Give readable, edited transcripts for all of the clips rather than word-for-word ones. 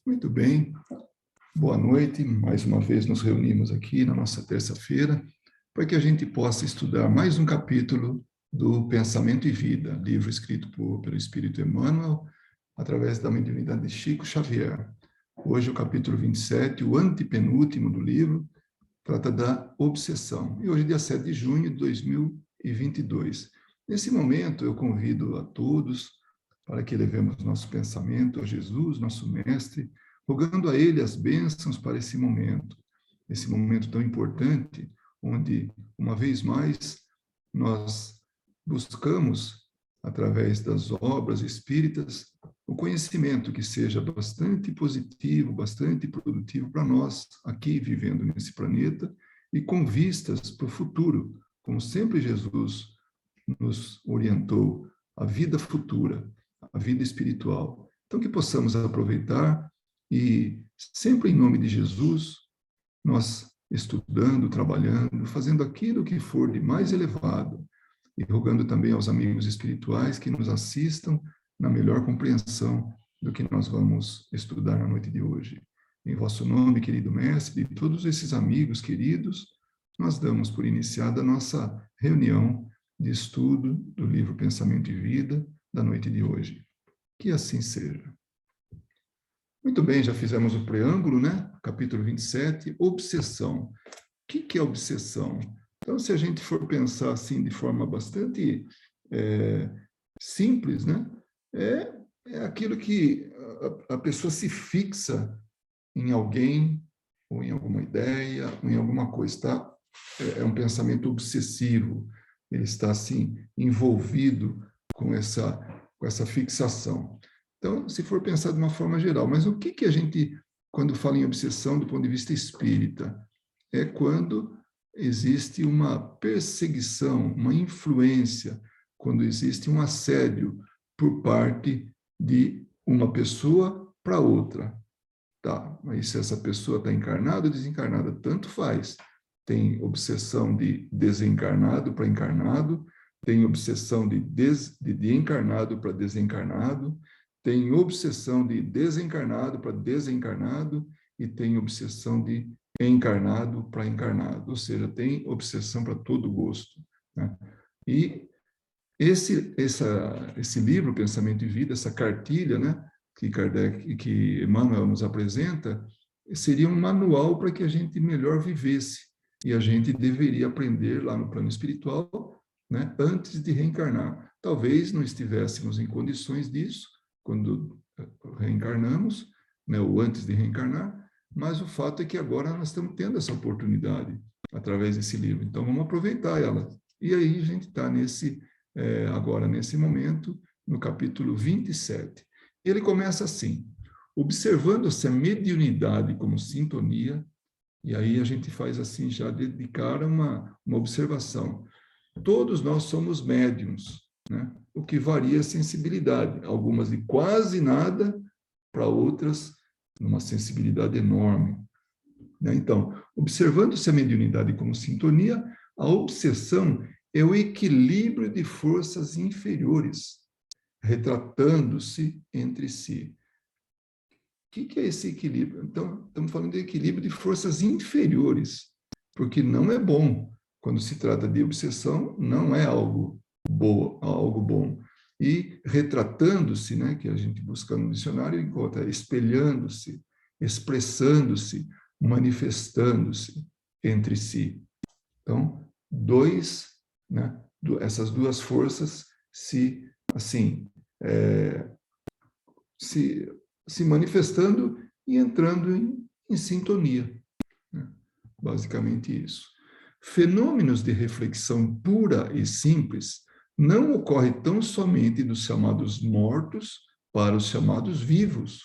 Muito bem, boa noite. Mais uma vez nos reunimos aqui na nossa terça-feira para que a gente possa estudar mais um capítulo do Pensamento e Vida, livro escrito pelo Espírito Emmanuel, através da mediunidade de Chico Xavier. Hoje o capítulo 27, o antepenúltimo do livro, trata da obsessão. E hoje, dia 7 de junho de 2022. Nesse momento, eu convido a todos para que levemos nosso pensamento a Jesus, nosso Mestre, rogando a Ele as bênçãos para esse momento tão importante, onde, uma vez mais, nós buscamos, através das obras espíritas, o conhecimento que seja bastante positivo, bastante produtivo para nós, aqui vivendo nesse planeta, e com vistas para o futuro, como sempre Jesus nos orientou, a vida futura, a vida espiritual. Então, que possamos aproveitar e, sempre em nome de Jesus, nós estudando, trabalhando, fazendo aquilo que for de mais elevado, e rogando também aos amigos espirituais que nos assistam na melhor compreensão do que nós vamos estudar na noite de hoje. Em vosso nome, querido Mestre, e todos esses amigos queridos, nós damos por iniciada a nossa reunião de estudo do livro Pensamento e Vida da noite de hoje. Que assim seja. Muito bem, já fizemos o preâmbulo, né? Capítulo 27, obsessão. O que é obsessão? Então, se a gente for pensar assim de forma bastante simples, né? É aquilo que a pessoa se fixa em alguém, ou em alguma ideia, ou em alguma coisa, tá? É um pensamento obsessivo. Ele está, assim, envolvido com essa fixação. Então, se for pensar de uma forma geral, mas o que a gente, quando fala em obsessão do ponto de vista espírita, é quando existe uma perseguição, uma influência, quando existe um assédio por parte de uma pessoa para outra. Tá, mas se essa pessoa está encarnada ou desencarnada, tanto faz. Tem obsessão de desencarnado para encarnado, tem obsessão de encarnado para desencarnado, tem obsessão de desencarnado para desencarnado e tem obsessão de encarnado para encarnado, ou seja, tem obsessão para todo gosto, né? E esse livro, Pensamento e Vida, essa cartilha, né, que Emmanuel nos apresenta, seria um manual para que a gente melhor vivesse. E a gente deveria aprender lá no plano espiritual, né, antes de reencarnar. Talvez não estivéssemos em condições disso quando reencarnamos, né, ou antes de reencarnar, mas o fato é que agora nós estamos tendo essa oportunidade através desse livro. Então, vamos aproveitar ela. E aí a gente está agora, nesse momento, no capítulo 27. Ele começa assim: observando-se a mediunidade como sintonia, e aí a gente faz assim, já dedicar uma observação. Todos nós somos médiums, né? O que varia a sensibilidade, algumas de quase nada, para outras, numa sensibilidade enorme, né? Então, observando-se a mediunidade como sintonia, a obsessão é o equilíbrio de forças inferiores, retratando-se entre si. O que é esse equilíbrio? Então, estamos falando de equilíbrio de forças inferiores, porque não é bom. Quando se trata de obsessão, não é algo bom. E retratando-se, né, que a gente busca no dicionário, encontra espelhando-se, expressando-se, manifestando-se entre si. Então, né, essas duas forças se manifestando e entrando em sintonia, né? Basicamente isso. Fenômenos de reflexão pura e simples não ocorrem tão somente dos chamados mortos para os chamados vivos.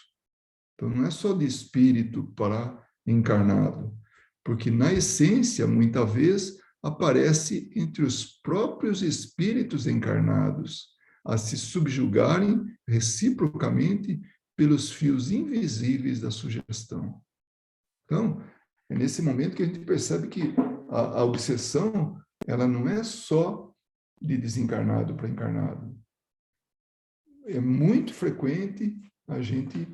Então, não é só de espírito para encarnado, porque na essência, muitas vezes, aparece entre os próprios espíritos encarnados a se subjugarem reciprocamente pelos fios invisíveis da sugestão. Então, é nesse momento que a gente percebe que a obsessão, ela não é só de desencarnado para encarnado. É muito frequente a gente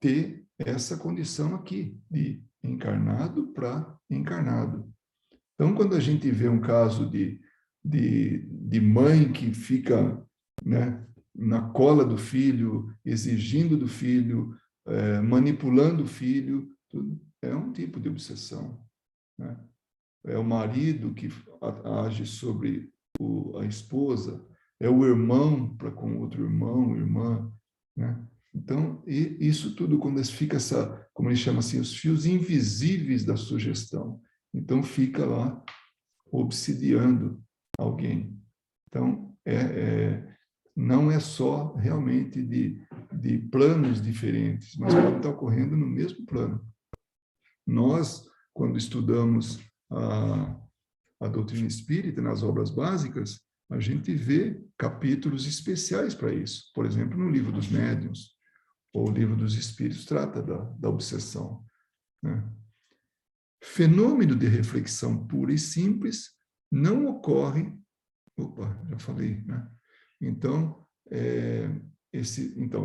ter essa condição aqui, de encarnado para encarnado. Então, quando a gente vê um caso de mãe que fica, né, na cola do filho, exigindo do filho, manipulando o filho, tudo, é um tipo de obsessão, né? É o marido que age sobre a esposa, é o irmão para com outro irmão, irmã, né? Então, isso tudo, quando fica como ele chama assim, os fios invisíveis da sugestão. Então, fica lá obsidiando alguém. Então, não é só realmente de planos diferentes, mas pode estar ocorrendo no mesmo plano. Nós, quando estudamos a doutrina espírita nas obras básicas, a gente vê capítulos especiais para isso. Por exemplo, no Livro dos Médiuns, ou o Livro dos Espíritos, trata da obsessão, né? Fenômeno de reflexão pura e simples não ocorre... Opa, já falei, né? Então,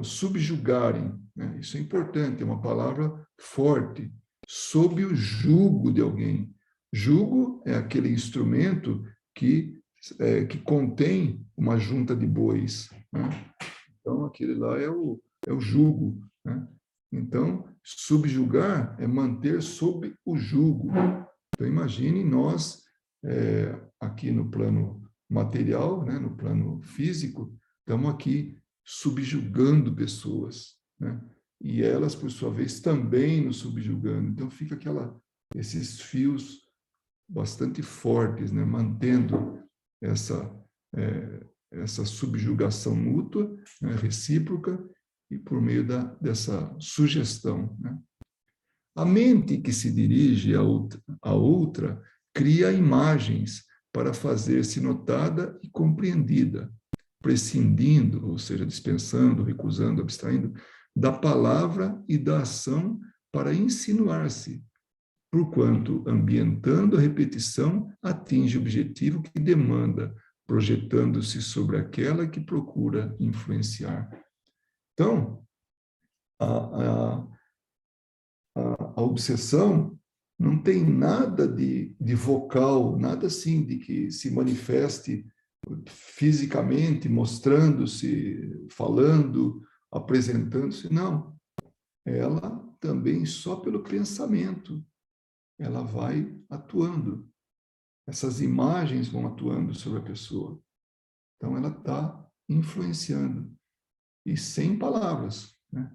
subjugarem, né? Isso é importante, é uma palavra forte, sob o jugo de alguém. Jugo é aquele instrumento que contém uma junta de bois, né? Então, aquele lá é o jugo, né? Então, subjugar é manter sob o jugo. Então, imagine nós, aqui no plano material, né, no plano físico, estamos aqui subjugando pessoas, né? E elas, por sua vez, também nos subjugando. Então, fica esses fios bastante fortes, né, mantendo essa subjugação mútua, né, recíproca, e por meio dessa sugestão, né? A mente que se dirige a outra cria imagens para fazer-se notada e compreendida, prescindindo, ou seja, dispensando, recusando, abstraindo, da palavra e da ação para insinuar-se, porquanto, ambientando a repetição, atinge o objetivo que demanda, projetando-se sobre aquela que procura influenciar. Então, a obsessão não tem nada de vocal, nada assim de que se manifeste fisicamente, mostrando-se, falando, apresentando-se. Não. Ela também, só pelo pensamento, ela vai atuando. Essas imagens vão atuando sobre a pessoa. Então, ela está influenciando. E sem palavras, né?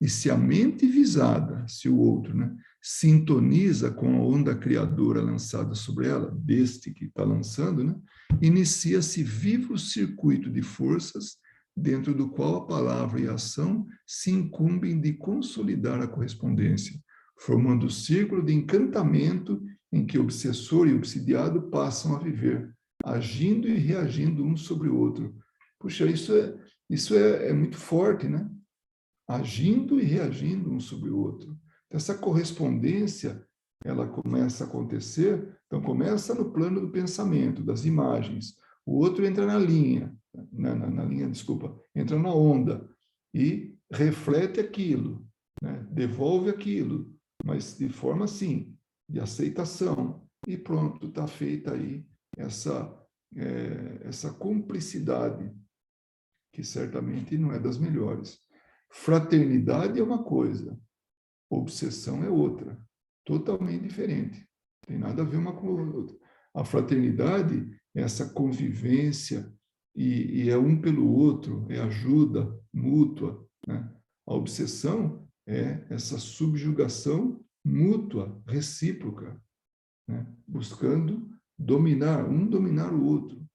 E se a mente visada, se o outro, né, sintoniza com a onda criadora lançada sobre ela, deste que está lançando, né, inicia-se vivo circuito de forças dentro do qual a palavra e a ação se incumbem de consolidar a correspondência, formando o círculo de encantamento em que o obsessor e o obsidiado passam a viver, agindo e reagindo um sobre o outro. Puxa, isso é muito forte, né? Agindo e reagindo um sobre o outro. Essa correspondência, ela começa a acontecer, então começa no plano do pensamento, das imagens. O outro entra na linha, desculpa, entra na onda e reflete aquilo, né? Devolve aquilo, mas de forma assim, de aceitação. E pronto, está feita aí essa cumplicidade, que certamente não é das melhores. Fraternidade é uma coisa, obsessão é outra, totalmente diferente. Tem nada a ver uma com a outra. A fraternidade é essa convivência e é um pelo outro, é ajuda mútua, né? A obsessão é essa subjugação mútua, recíproca, né? Buscando dominar o outro,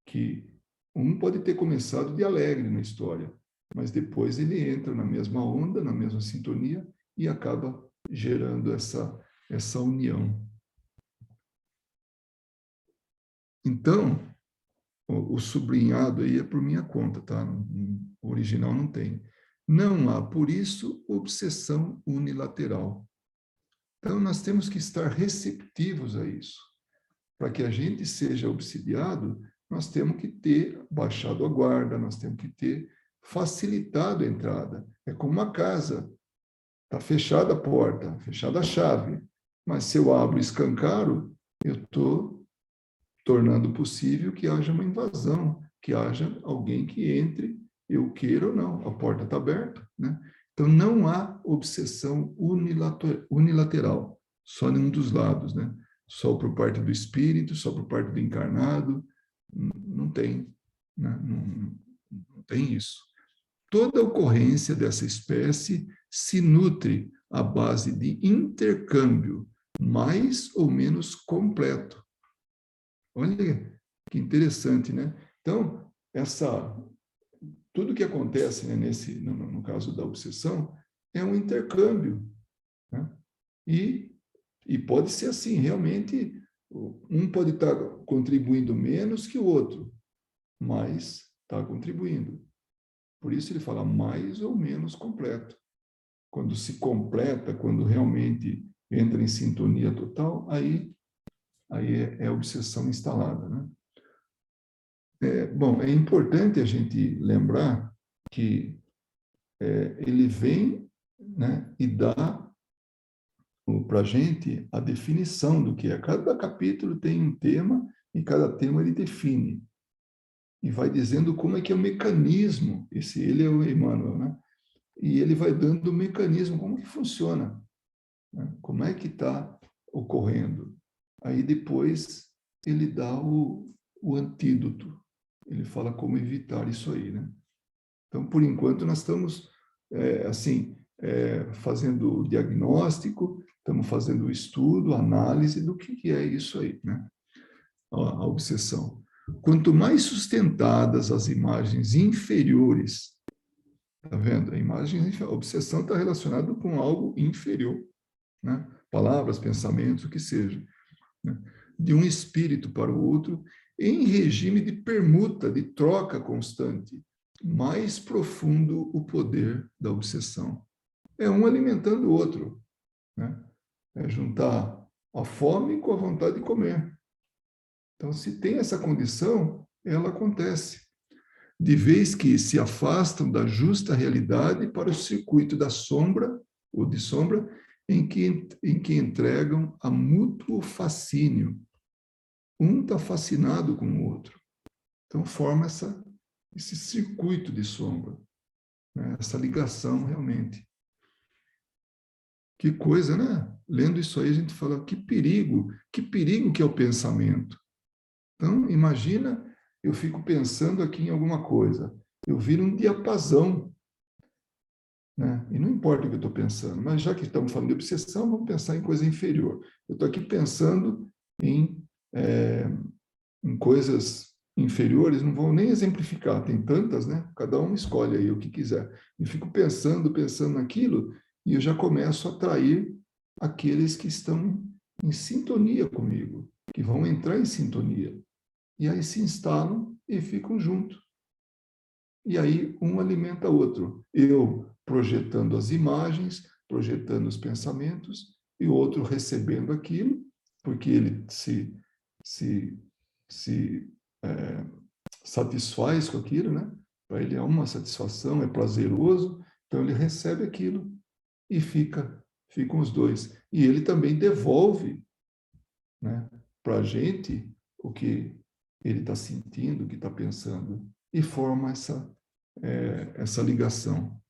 que um pode ter começado de alegre na história, mas depois ele entra na mesma onda, na mesma sintonia e acaba gerando essa união. Então, o sublinhado aí é por minha conta, tá? O original não tem. Não há, por isso, obsessão unilateral. Então, nós temos que estar receptivos a isso. Para que a gente seja obsidiado, nós temos que ter baixado a guarda, nós temos que ter facilitado a entrada. É como uma casa. Está fechada a porta, fechada a chave. Mas se eu abro e escancaro, eu estou tornando possível que haja uma invasão, que haja alguém que entre, eu queira ou não. A porta está aberta, né? Então, não há obsessão unilateral, só nenhum dos lados, né? Só por parte do espírito, só por parte do encarnado. Não tem, né? Não tem isso. Toda ocorrência dessa espécie se nutre à base de intercâmbio, mais ou menos completo. Olha que interessante, né? Então, tudo que acontece, né, no caso da obsessão é um intercâmbio, né? E pode ser assim, realmente, um pode estar contribuindo menos que o outro, mas está contribuindo. Por isso ele fala mais ou menos completo. Quando se completa, quando realmente entra em sintonia total, aí é obsessão instalada, né? Bom, é importante a gente lembrar que ele vem, né, e dá para a gente a definição do que é. Cada capítulo tem um tema e cada tema ele define. E vai dizendo como é que é o mecanismo. Ele é o Emmanuel, né? E ele vai dando o mecanismo, como que funciona, né? Como é que está ocorrendo. Aí depois ele dá o antídoto. Ele fala como evitar isso aí, né? Então, por enquanto, nós estamos, fazendo o diagnóstico, estamos fazendo o estudo, a análise do que é isso aí, né? A obsessão. Quanto mais sustentadas as imagens inferiores, tá vendo? A obsessão está relacionada com algo inferior, né? Palavras, pensamentos, o que seja, né? De um espírito para o outro, em regime de permuta, de troca constante, mais profundo o poder da obsessão. É um alimentando o outro, né? É juntar a fome com a vontade de comer. Então, se tem essa condição, ela acontece. De vez que se afastam da justa realidade para o circuito da sombra, ou de sombra, em que entregam a mútuo fascínio. Um está fascinado com o outro. Então, forma esse circuito de sombra, né? Essa ligação, realmente. Que coisa, né? Lendo isso aí, a gente fala, que perigo que é o pensamento. Então, imagina, eu fico pensando aqui em alguma coisa, eu viro um diapasão, né? E não importa o que eu estou pensando, mas já que estamos falando de obsessão, vamos pensar em coisa inferior. Eu estou aqui pensando em coisas inferiores, não vou nem exemplificar, tem tantas, né? Cada um escolhe aí o que quiser. E fico pensando naquilo, e eu já começo a atrair aqueles que estão em sintonia comigo, que vão entrar em sintonia. E aí se instalam e ficam juntos. E aí um alimenta o outro. Eu projetando as imagens, projetando os pensamentos, e o outro recebendo aquilo, porque ele se é, satisfaz com aquilo, né? Para ele é uma satisfação, é prazeroso, então ele recebe aquilo e ficam os dois. E ele também devolve, né, para a gente o que ele está sentindo, o que está pensando, e forma essa ligação.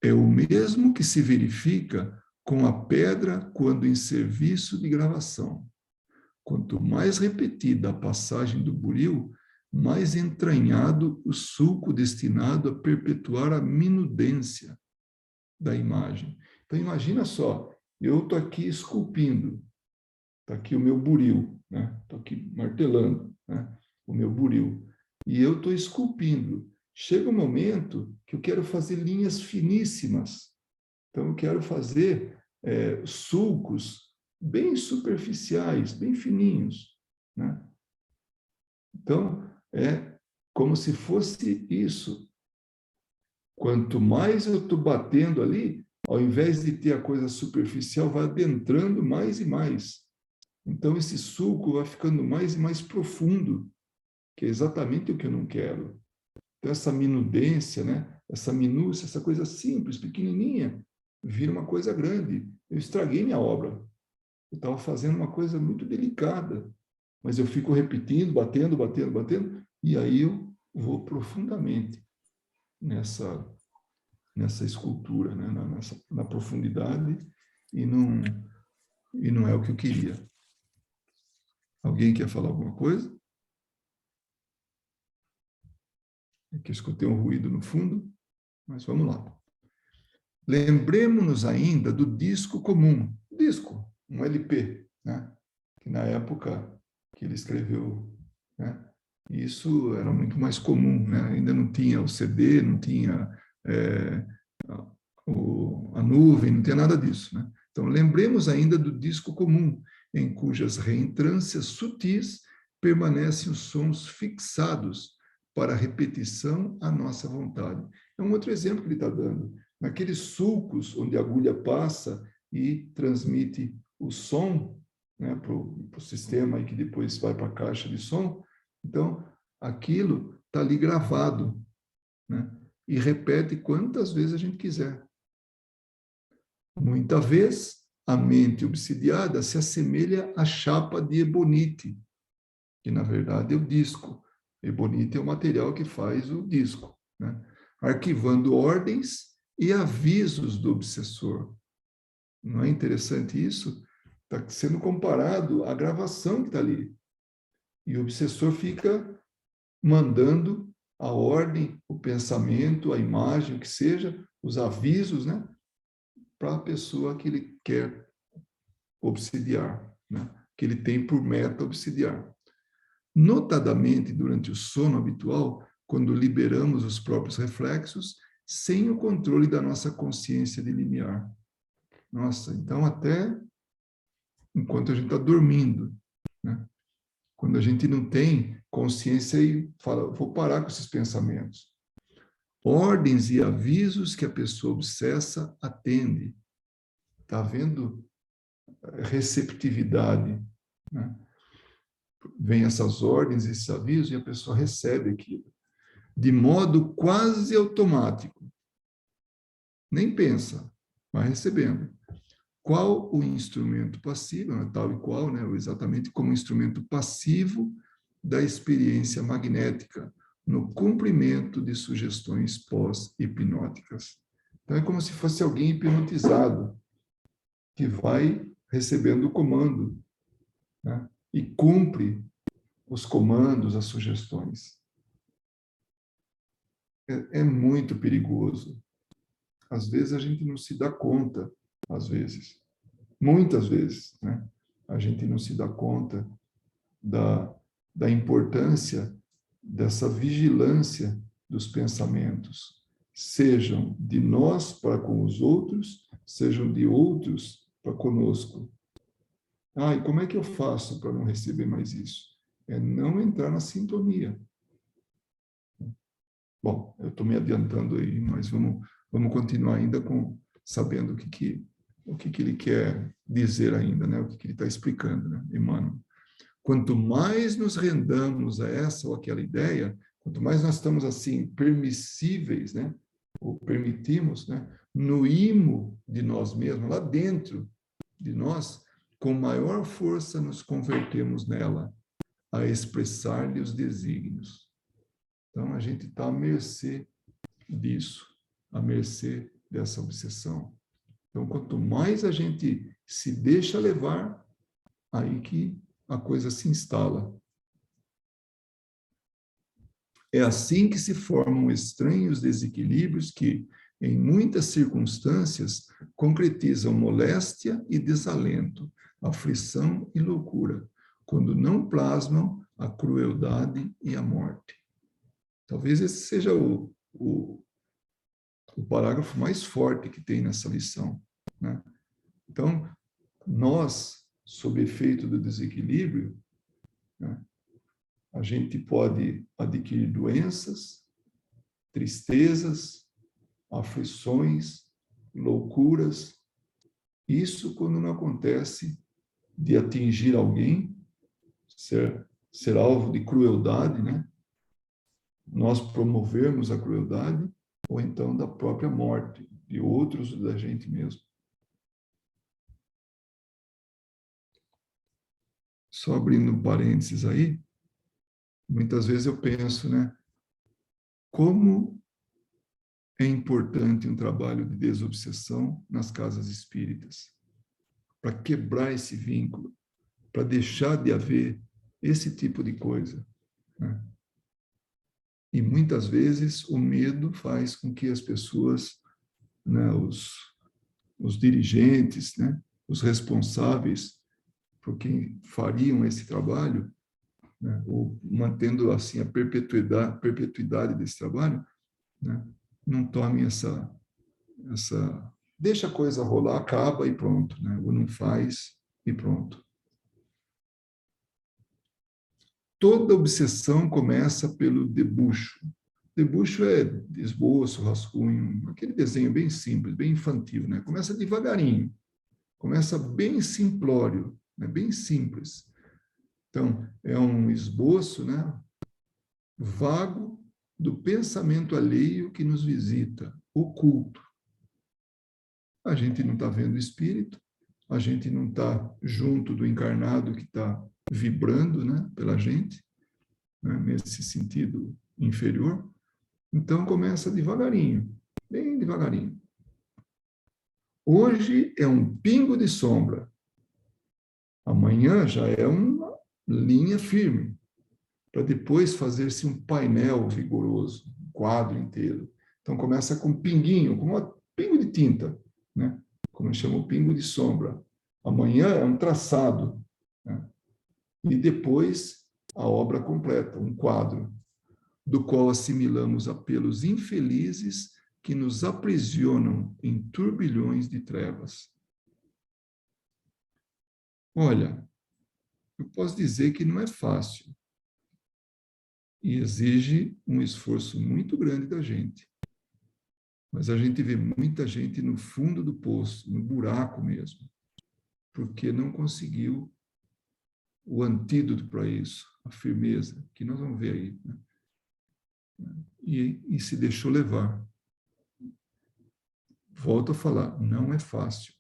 É o mesmo que se verifica com a pedra quando em serviço de gravação. Quanto mais repetida a passagem do buril, mais entranhado o sulco destinado a perpetuar a minudência da imagem. Então, imagina só, eu estou aqui esculpindo, está aqui o meu buril, né? Estou aqui martelando, né, o meu buril, e eu estou esculpindo. Chega um momento que eu quero fazer linhas finíssimas, então eu quero fazer sulcos bem superficiais, bem fininhos, né? Então, é como se fosse isso. Quanto mais eu estou batendo ali, ao invés de ter a coisa superficial, vai adentrando mais e mais. Então, esse sulco vai ficando mais e mais profundo, que é exatamente o que eu não quero. Então, essa minudência, né? essa minúcia, essa coisa simples, pequenininha, vira uma coisa grande. Eu estraguei minha obra. Eu estava fazendo uma coisa muito delicada, mas eu fico repetindo, batendo, batendo, batendo, e aí eu vou profundamente nessa escultura, né? Na profundidade, e não é o que eu queria. Alguém quer falar alguma coisa? É que eu escutei um ruído no fundo, mas vamos lá. Lembremos-nos ainda do disco comum, disco, um LP, né? Que na época que ele escreveu, né? Isso era muito mais comum, né? Ainda não tinha o CD, não tinha a nuvem, não tinha nada disso, né? Então, lembremos ainda do disco comum, em cujas reentrâncias sutis permanecem os sons fixados para repetição à nossa vontade. É um outro exemplo que ele está dando. Naqueles sulcos onde a agulha passa e transmite o som, né, para o sistema aí que depois vai para a caixa de som, então aquilo está ali gravado, né, e repete quantas vezes a gente quiser. Muita vez, a mente obsidiada se assemelha à chapa de ebonite, que na verdade é o disco. Ebonite é o material que faz o disco, né? Arquivando ordens e avisos do obsessor. Não é interessante isso? Está sendo comparado à gravação que está ali. E o obsessor fica mandando a ordem, o pensamento, a imagem, o que seja, os avisos, né, para a pessoa que ele quer obsidiar, né, que ele tem por meta obsidiar. Notadamente, durante o sono habitual, quando liberamos os próprios reflexos, sem o controle da nossa consciência de limiar. Nossa, então até enquanto a gente está dormindo, né? Quando a gente não tem consciência e fala, vou parar com esses pensamentos. Ordens e avisos que a pessoa obsessa atende. Está havendo receptividade, né? Vem essas ordens, esses avisos, e a pessoa recebe aquilo. De modo quase automático. Nem pensa, vai recebendo. Qual o instrumento passivo, né, tal e qual, né, exatamente como instrumento passivo da experiência magnética, no cumprimento de sugestões pós-hipnóticas. Então, é como se fosse alguém hipnotizado, que vai recebendo o comando, né, e cumpre os comandos, as sugestões. É muito perigoso. Às vezes a gente não se dá conta, às vezes. Muitas vezes, né? A gente não se dá conta da importância dessa vigilância dos pensamentos, sejam de nós para com os outros, sejam de outros para conosco. Ah, e como é que eu faço para não receber mais isso? É não entrar na sintonia. Bom, eu estou me adiantando aí, mas vamos continuar ainda sabendo o que ele quer dizer ainda, né? O que ele está explicando, né, Emmanuel? Quanto mais nos rendamos a essa ou aquela ideia, quanto mais nós estamos assim permissíveis, né, ou permitimos, né, no imo de nós mesmos, lá dentro de nós, com maior força nos convertemos nela, a expressar-lhe os desígnios. Então a gente está à mercê disso, à mercê dessa obsessão. Então, quanto mais a gente se deixa levar, aí que a coisa se instala. É assim que se formam estranhos desequilíbrios que, em muitas circunstâncias, concretizam moléstia e desalento, aflição e loucura, quando não plasmam a crueldade e a morte. Talvez esse seja o parágrafo mais forte que tem nessa lição, né? Então, nós, sob efeito do desequilíbrio, né, a gente pode adquirir doenças, tristezas, aflições, loucuras. Isso quando não acontece de atingir alguém, ser alvo de crueldade, né? Nós promovermos a crueldade, ou então da própria morte, de outros ou da gente mesmo. Só abrindo um parênteses aí, muitas vezes eu penso, né, como é importante um trabalho de desobsessão nas casas espíritas, para quebrar esse vínculo, para deixar de haver esse tipo de coisa, né? E muitas vezes o medo faz com que as pessoas, né, os dirigentes, né, os responsáveis por quem fariam esse trabalho, né, ou mantendo assim a perpetuidade desse trabalho, né, não tomem essa deixa a coisa rolar, acaba e pronto, né, ou não faz e pronto. Toda obsessão começa pelo debuxo. Debuxo é esboço, rascunho, aquele desenho bem simples, bem infantil, né? Começa devagarinho, começa bem simplório, né? Bem simples. Então, é um esboço, né? Vago do pensamento alheio que nos visita, oculto. A gente não está vendo o espírito, a gente não está junto do encarnado que está vibrando, né? Pela gente, né? Nesse sentido inferior. Então, começa devagarinho, bem devagarinho. Hoje é um pingo de sombra. Amanhã já é uma linha firme, para depois fazer-se um painel vigoroso, um quadro inteiro. Então, começa com um pinguinho, com um pingo de tinta, né? Como chama o pingo de sombra. Amanhã é um traçado, né? E depois a obra completa, um quadro, do qual assimilamos apelos infelizes que nos aprisionam em turbilhões de trevas. Olha, eu posso dizer que não é fácil e exige um esforço muito grande da gente. Mas a gente vê muita gente no fundo do poço, no buraco mesmo, porque não conseguiu o antídoto para isso, a firmeza, que nós vamos ver aí, né? E se deixou levar. Volto a falar, não é fácil.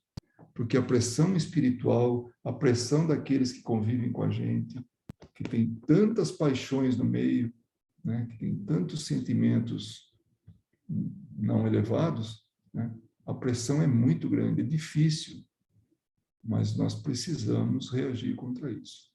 Porque a pressão espiritual, a pressão daqueles que convivem com a gente, que tem tantas paixões no meio, né, que tem tantos sentimentos não elevados, né, a pressão é muito grande, é difícil, mas nós precisamos reagir contra isso.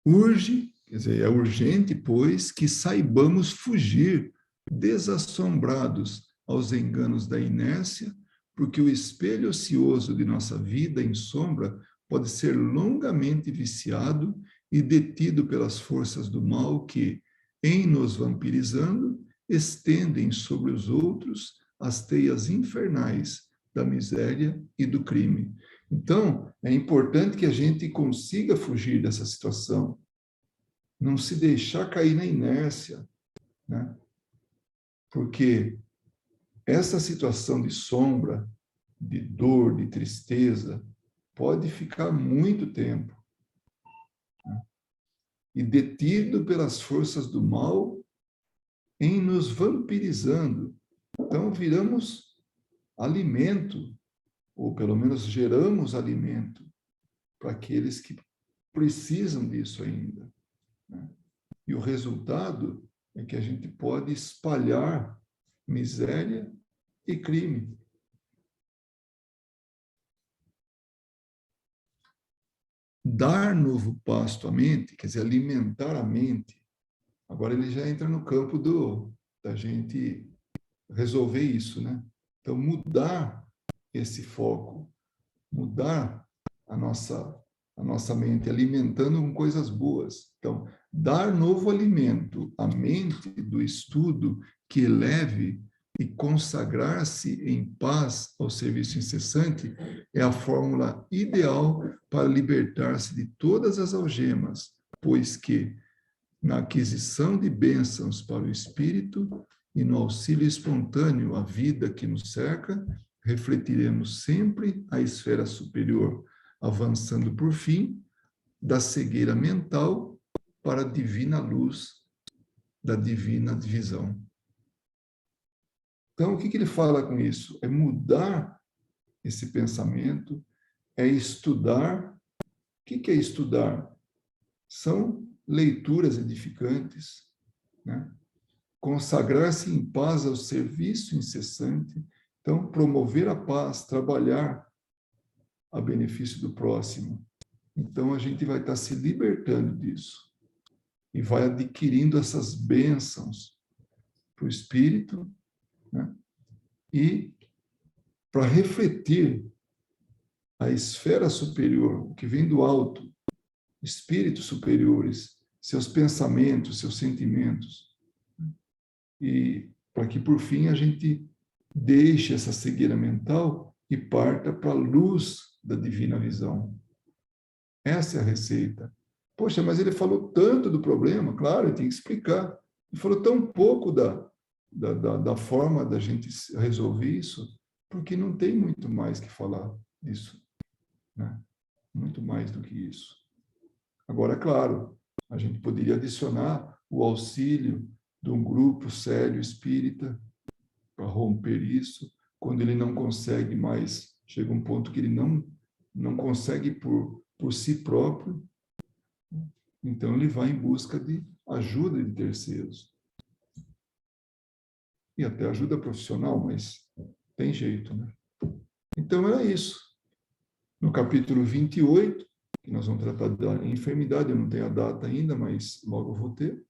Urge, quer dizer, é urgente, pois, que saibamos fugir desassombrados aos enganos da inércia, porque o espelho ocioso de nossa vida em sombra pode ser longamente viciado e detido pelas forças do mal que, em nos vampirizando, estendem sobre os outros as teias infernais da miséria e do crime. Então, é importante que a gente consiga fugir dessa situação, não se deixar cair na inércia, né? Porque essa situação de sombra, de dor, de tristeza, pode ficar muito tempo, né? E detido pelas forças do mal em nos vampirizando. Então, viramos alimento, ou pelo menos geramos alimento para aqueles que precisam disso ainda, né? E o resultado é que a gente pode espalhar miséria e crime. Dar novo pasto à mente, quer dizer, alimentar a mente, agora ele já entra no campo da gente resolver isso, né? Então, mudar esse foco, mudar a nossa mente, alimentando com coisas boas. Então, dar novo alimento à mente do estudo que eleve e consagrar-se em paz ao serviço incessante é a fórmula ideal para libertar-se de todas as algemas, pois que, na aquisição de bênçãos para o espírito e no auxílio espontâneo à vida que nos cerca, refletiremos sempre a esfera superior, avançando por fim da cegueira mental para a divina luz da divina divisão. Então, o que ele fala com isso? É mudar esse pensamento, é estudar. O que é estudar? São leituras edificantes, né? Consagrar-se em paz ao serviço incessante. Então, promover a paz, trabalhar a benefício do próximo. Então, a gente vai estar se libertando disso e vai adquirindo essas bênçãos para o espírito, né? E para refletir a esfera superior, o que vem do alto, espíritos superiores, seus pensamentos, seus sentimentos, e para que, por fim, a gente deixe essa cegueira mental e parta para a luz da divina visão. Essa é a receita. Poxa, mas ele falou tanto do problema, claro, ele tem que explicar. Ele falou tão pouco da forma da gente resolver isso, porque não tem muito mais que falar disso, né? Muito mais do que isso. Agora, claro, a gente poderia adicionar o auxílio de um grupo sério espírita para romper isso, quando ele não consegue mais, chega um ponto que ele não consegue por si próprio, então ele vai em busca de ajuda de terceiros. E até ajuda profissional, mas tem jeito, né? Então era isso. No capítulo 28, que nós vamos tratar da enfermidade, eu não tenho a data ainda, mas logo vou ter,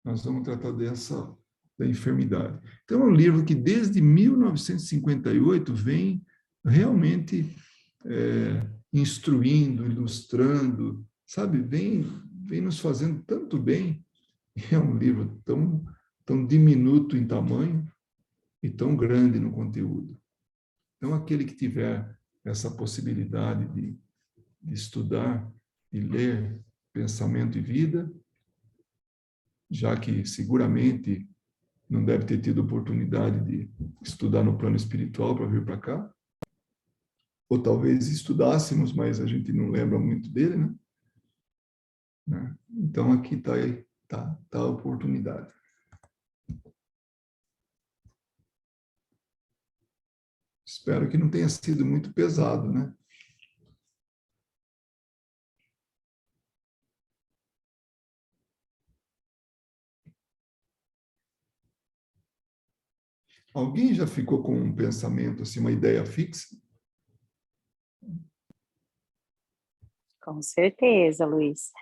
nós vamos tratar da enfermidade. Então, é um livro que desde 1958 vem realmente instruindo, ilustrando, sabe? Vem nos fazendo tanto bem. É um livro tão diminuto em tamanho e tão grande no conteúdo. Então, aquele que tiver essa possibilidade de estudar e ler Pensamento e Vida, já que seguramente não deve ter tido oportunidade de estudar no plano espiritual para vir para cá, ou talvez estudássemos, mas a gente não lembra muito dele, né? Então, aqui tá a oportunidade. Espero que não tenha sido muito pesado, né? Alguém já ficou com um pensamento, assim, uma ideia fixa? Com certeza, Luiz.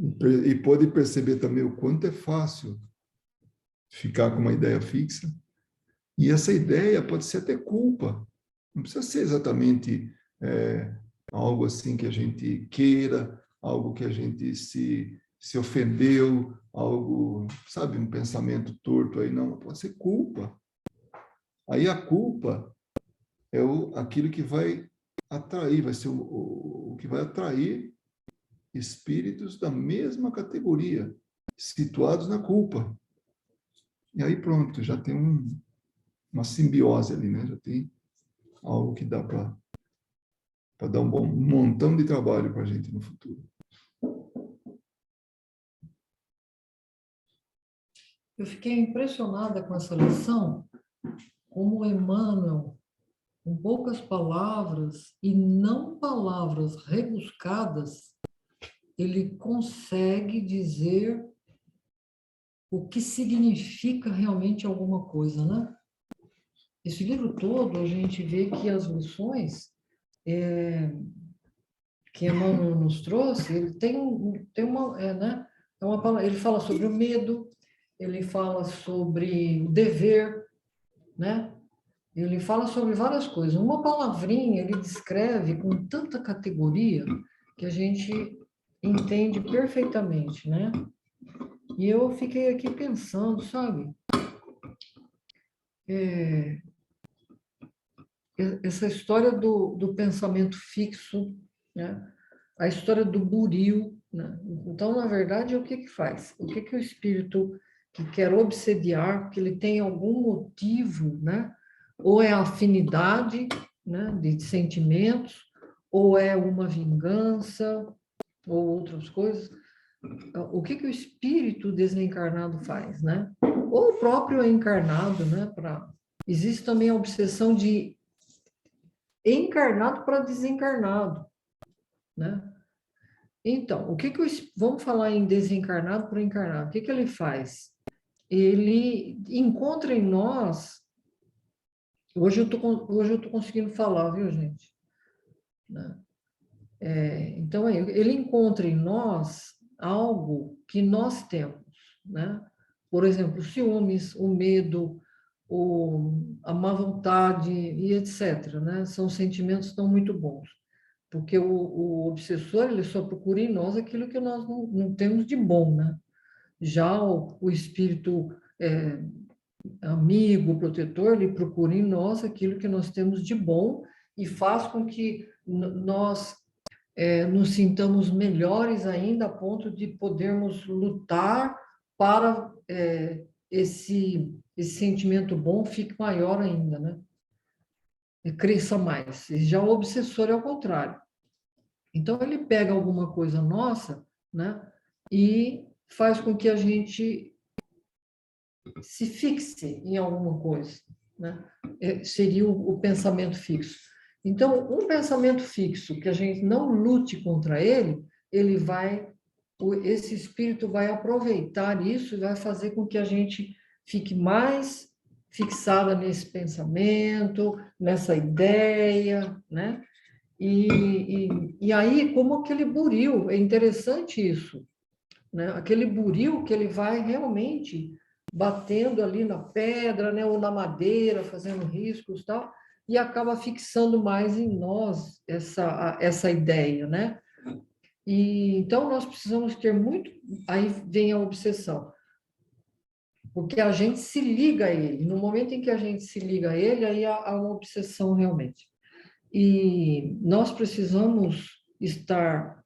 E pode perceber também o quanto é fácil ficar com uma ideia fixa. E essa ideia pode ser até culpa. Não precisa ser exatamente algo assim que a gente queira, algo que a gente se ofendeu, algo, sabe, um pensamento torto aí. Não, pode ser culpa. Aí a culpa é aquilo que vai atrair, vai ser o que vai atrair espíritos da mesma categoria, situados na culpa. E aí pronto, já tem uma simbiose ali, né? Já tem algo que dá para dar um montão de trabalho para a gente no futuro. Eu fiquei impressionada com essa lição, como Emmanuel, com poucas palavras e não palavras rebuscadas, ele consegue dizer o que significa realmente alguma coisa, né? Esse livro todo, a gente vê que as lições que Emmanuel nos trouxe, ele tem uma, né? Ele fala sobre o medo, ele fala sobre o dever, né? Ele fala sobre várias coisas. Uma palavrinha ele descreve com tanta categoria que a gente entende perfeitamente, né? E eu fiquei aqui pensando, sabe? Essa história do pensamento fixo, né? A história do buril, né? Então, na verdade, o que que faz? O que que o espírito que quer obsediar, que ele tem algum motivo, né? Ou é afinidade, né, de sentimentos, ou é uma vingança, ou outras coisas. o que que o espírito desencarnado faz, né? Ou o próprio encarnado, né? Existe também a obsessão de encarnado para desencarnado, né? Então, vamos falar em desencarnado para encarnado. O que que ele faz? Ele encontra em nós. Hoje eu tô conseguindo falar, viu, gente? Né? Então, ele encontra em nós algo que nós temos, né? Por exemplo, os ciúmes, o medo, a má vontade e etc., né? São sentimentos não muito bons, porque o obsessor, ele só procura em nós aquilo que nós não temos de bom, né? Já o espírito amigo, protetor, ele procura em nós aquilo que nós temos de bom e faz com que nós nos sintamos melhores ainda a ponto de podermos lutar para esse sentimento bom fique maior ainda, né? E cresça mais. E já o obsessor é o contrário. Então, ele pega alguma coisa nossa, né? E faz com que a gente se fixe em alguma coisa, né? Seria o pensamento fixo. Então, um pensamento fixo que a gente não lute contra ele, esse espírito vai aproveitar isso e vai fazer com que a gente fique mais fixada nesse pensamento, nessa ideia, né? E aí, como aquele buril, é interessante isso, né? Aquele buril que ele vai realmente batendo ali na pedra, né? Ou na madeira, fazendo riscos e tal, e acaba fixando mais em nós essa ideia, né? E então nós precisamos ter muito. Aí vem a obsessão, porque a gente se liga a ele. No momento em que a gente se liga a ele, aí há uma obsessão realmente. E nós precisamos estar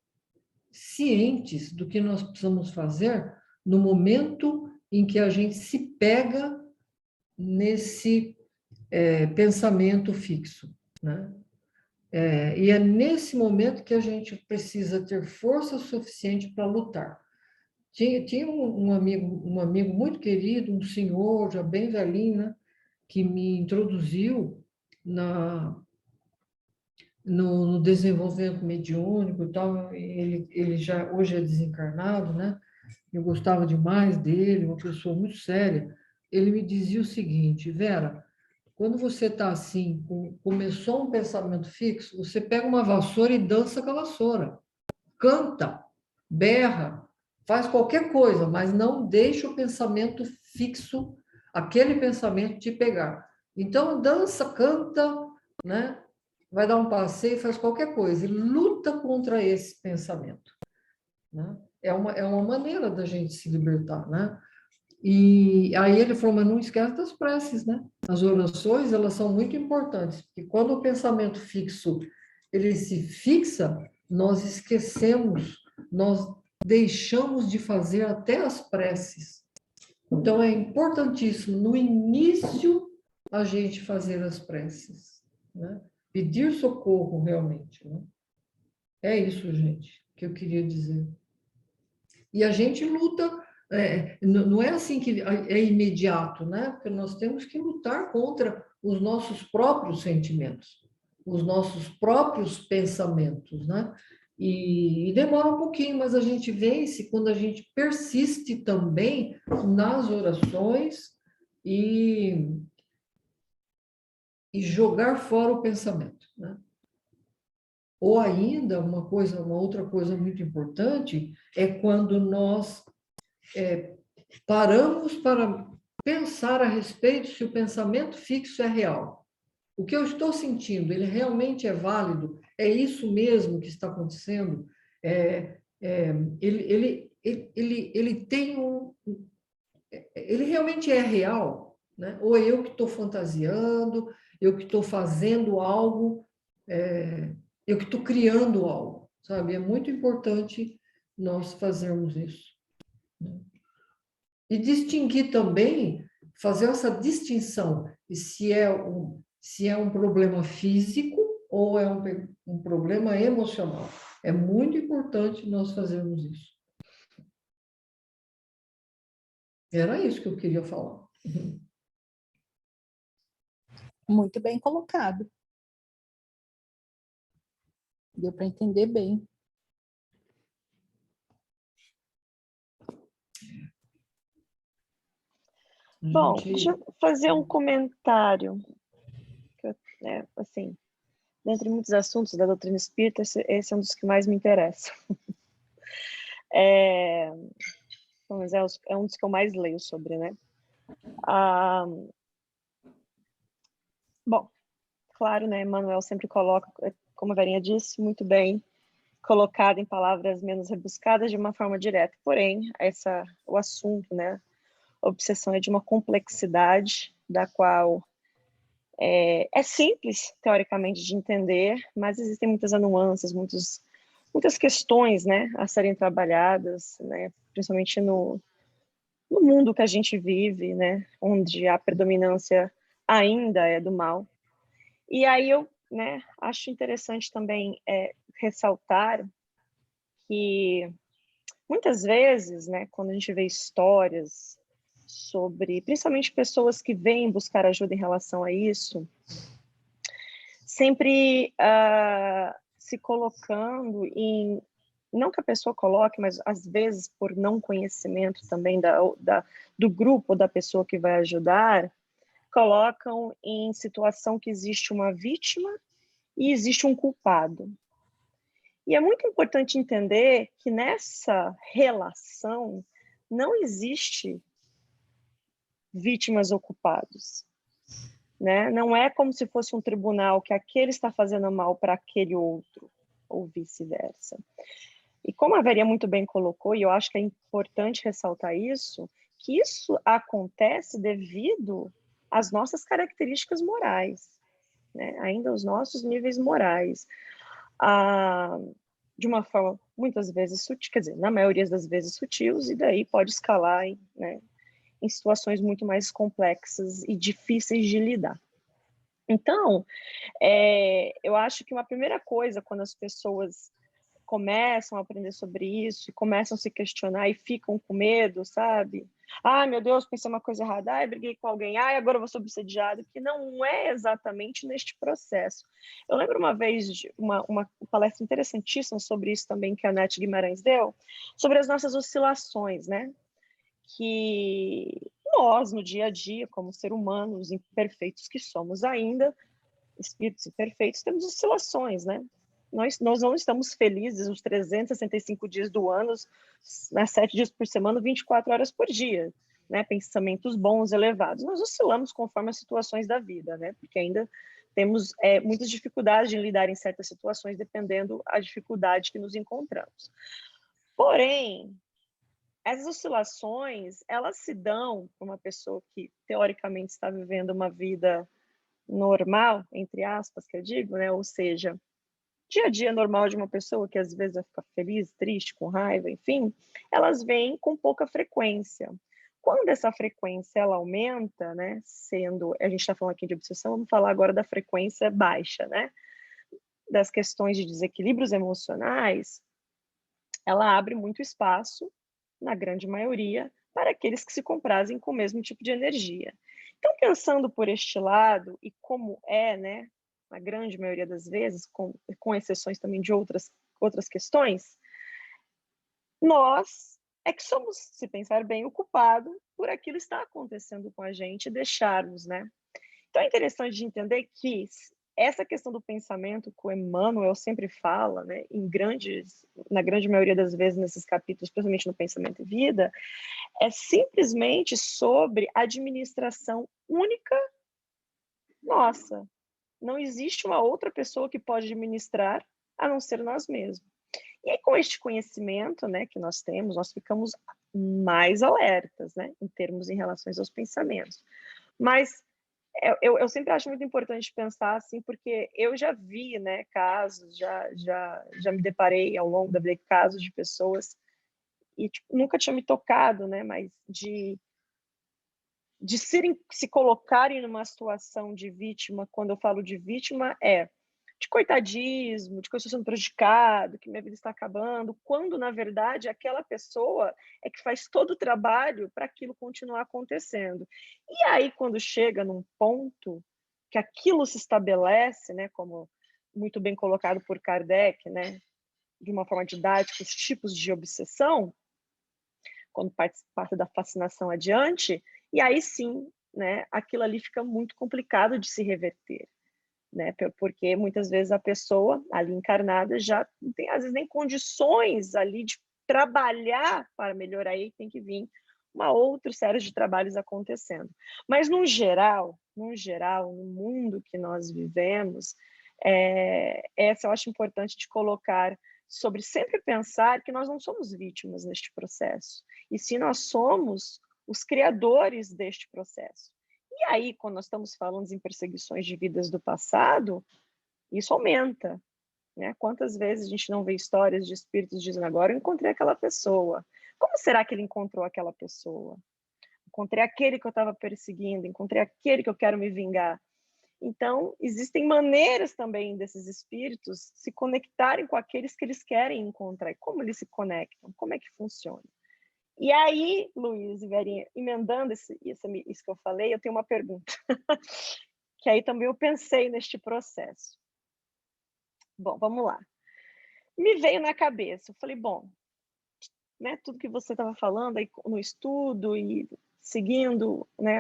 cientes do que nós precisamos fazer no momento em que a gente se pega nesse pensamento fixo, né? E é nesse momento que a gente precisa ter força suficiente para lutar. Tinha um amigo muito querido, um senhor já bem velhinho, né, que me introduziu no desenvolvimento mediúnico e tal. Ele já hoje é desencarnado, né? Eu gostava demais dele, uma pessoa muito séria. Ele me dizia o seguinte: Vera, quando você está assim, começou um pensamento fixo, você pega uma vassoura e dança com a vassoura. Canta, berra, faz qualquer coisa, mas não deixa o pensamento fixo, aquele pensamento te pegar. Então, dança, canta, né? Vai dar um passeio, faz qualquer coisa, e luta contra esse pensamento, né? É uma maneira da gente se libertar, né? E aí ele falou, mas não esquece das preces, né? As orações, elas são muito importantes, porque quando o pensamento fixo, ele se fixa, nós esquecemos, nós deixamos de fazer até as preces. Então, é importantíssimo, no início, a gente fazer as preces, né? Pedir socorro, realmente, né? É isso, gente, que eu queria dizer. E a gente luta, não é assim que é imediato, né? Porque nós temos que lutar contra os nossos próprios sentimentos, os nossos próprios pensamentos, né? E demora um pouquinho, mas a gente vence quando a gente persiste também nas orações e jogar fora o pensamento, né? Ou ainda, uma outra coisa muito importante é quando nós paramos para pensar a respeito se o pensamento fixo é real. O que eu estou sentindo, ele realmente é válido? É isso mesmo que está acontecendo? Ele tem ele realmente é real, né? Ou é eu que estou fantasiando, eu que estou fazendo algo, eu que estou criando algo, sabe? É muito importante nós fazermos isso, né? E distinguir também, fazer essa distinção, se é um problema físico ou é um problema emocional. É muito importante nós fazermos isso. Era isso que eu queria falar. Muito bem colocado. Deu para entender bem. Bom, deixa eu fazer um comentário. Assim, dentre muitos assuntos da doutrina espírita, esse é um dos que mais me interessa. Mas é um dos que eu mais leio sobre, né? Bom, claro, né? Emmanuel sempre coloca, como a Verinha disse, muito bem colocado em palavras menos rebuscadas de uma forma direta. Porém, o assunto, né? A obsessão é de uma complexidade da qual é simples, teoricamente, de entender, mas existem muitas nuances, muitas questões, né, a serem trabalhadas, né, principalmente no mundo que a gente vive, né, onde a predominância ainda é do mal. E aí eu, né, acho interessante também ressaltar que muitas vezes, né, quando a gente vê histórias sobre, principalmente pessoas que vêm buscar ajuda em relação a isso, sempre se colocando em, não que a pessoa coloque, mas às vezes por não conhecimento também do grupo da pessoa que vai ajudar, colocam em situação que existe uma vítima e existe um culpado. E é muito importante entender que nessa relação não existe vítimas ou culpados, né? Não é como se fosse um tribunal que aquele está fazendo mal para aquele outro, ou vice-versa. E como a Veria muito bem colocou, e eu acho que é importante ressaltar isso, que isso acontece devido às nossas características morais, né? Ainda os nossos níveis morais. De uma forma muitas vezes sutil, quer dizer, na maioria das vezes sutil, e daí pode escalar né, em situações muito mais complexas e difíceis de lidar. Então, eu acho que uma primeira coisa, quando as pessoas começam a aprender sobre isso, e começam a se questionar e ficam com medo, sabe? Ah, meu Deus, pensei uma coisa errada, ai, briguei com alguém, ai, agora eu vou ser obsediado, que não é exatamente neste processo. Eu lembro uma vez de uma palestra interessantíssima sobre isso também, que a Nath Guimarães deu, sobre as nossas oscilações, né? Que nós, no dia a dia, como ser humanos imperfeitos que somos ainda, espíritos imperfeitos, temos oscilações, né? Nós não estamos felizes os 365 dias do ano, 7 dias por semana, 24 horas por dia, né? Pensamentos bons, elevados. Nós oscilamos conforme as situações da vida, né? Porque ainda temos muitas dificuldades em lidar em certas situações, dependendo da dificuldade que nos encontramos. Porém, essas oscilações, elas se dão para uma pessoa que, teoricamente, está vivendo uma vida normal, entre aspas, que eu digo, né? Ou seja, dia a dia normal de uma pessoa que às vezes vai ficar feliz, triste, com raiva, enfim, elas vêm com pouca frequência. Quando essa frequência ela aumenta, né, sendo, a gente está falando aqui de obsessão, vamos falar agora da frequência baixa, né, das questões de desequilíbrios emocionais, ela abre muito espaço, na grande maioria, para aqueles que se comprazem com o mesmo tipo de energia. Então, pensando por este lado, e como né, na grande maioria das vezes, com exceções também de outras questões, nós é que somos, se pensar bem, o culpado por aquilo que está acontecendo com a gente e deixarmos, né? Então, é interessante de entender que essa questão do pensamento que o Emmanuel sempre fala, né, na grande maioria das vezes nesses capítulos, principalmente no Pensamento e Vida, é simplesmente sobre administração única nossa. Não existe uma outra pessoa que pode administrar a não ser nós mesmos. E aí, com este conhecimento, né, que nós temos, nós ficamos mais alertas, né, em relação aos pensamentos. Mas eu sempre acho muito importante pensar assim, porque eu já vi, né, casos, já me deparei ao longo da vida casos de pessoas e tipo, nunca tinha me tocado, né, mas de se colocarem numa situação de vítima. Quando eu falo de vítima, de coitadismo, de que eu estou sendo prejudicado, que minha vida está acabando, quando, na verdade, aquela pessoa é que faz todo o trabalho para aquilo continuar acontecendo. E aí, quando chega num ponto que aquilo se estabelece, né, como muito bem colocado por Kardec, né, de uma forma didática, os tipos de obsessão, quando parte da fascinação adiante, e aí sim, né, aquilo ali fica muito complicado de se reverter, né, porque muitas vezes a pessoa ali encarnada já não tem, às vezes, nem condições ali de trabalhar para melhorar, aí tem que vir uma outra série de trabalhos acontecendo. Mas, no geral, no mundo que nós vivemos, essa eu acho importante de colocar, sobre sempre pensar que nós não somos vítimas neste processo, e sim nós somos os criadores deste processo. E aí, quando nós estamos falando em perseguições de vidas do passado, isso aumenta, né? Quantas vezes a gente não vê histórias de espíritos dizendo, agora eu encontrei aquela pessoa. Como será que ele encontrou aquela pessoa? Encontrei aquele que eu estava perseguindo, encontrei aquele que eu quero me vingar. Então, existem maneiras também desses espíritos se conectarem com aqueles que eles querem encontrar. E como eles se conectam? Como é que funciona? E aí, Luiz e Verinha, emendando isso que eu falei, eu tenho uma pergunta. Que aí também eu pensei neste processo. Bom, vamos lá. Me veio na cabeça, eu falei, bom, né, tudo que você estava falando aí no estudo e seguindo, né,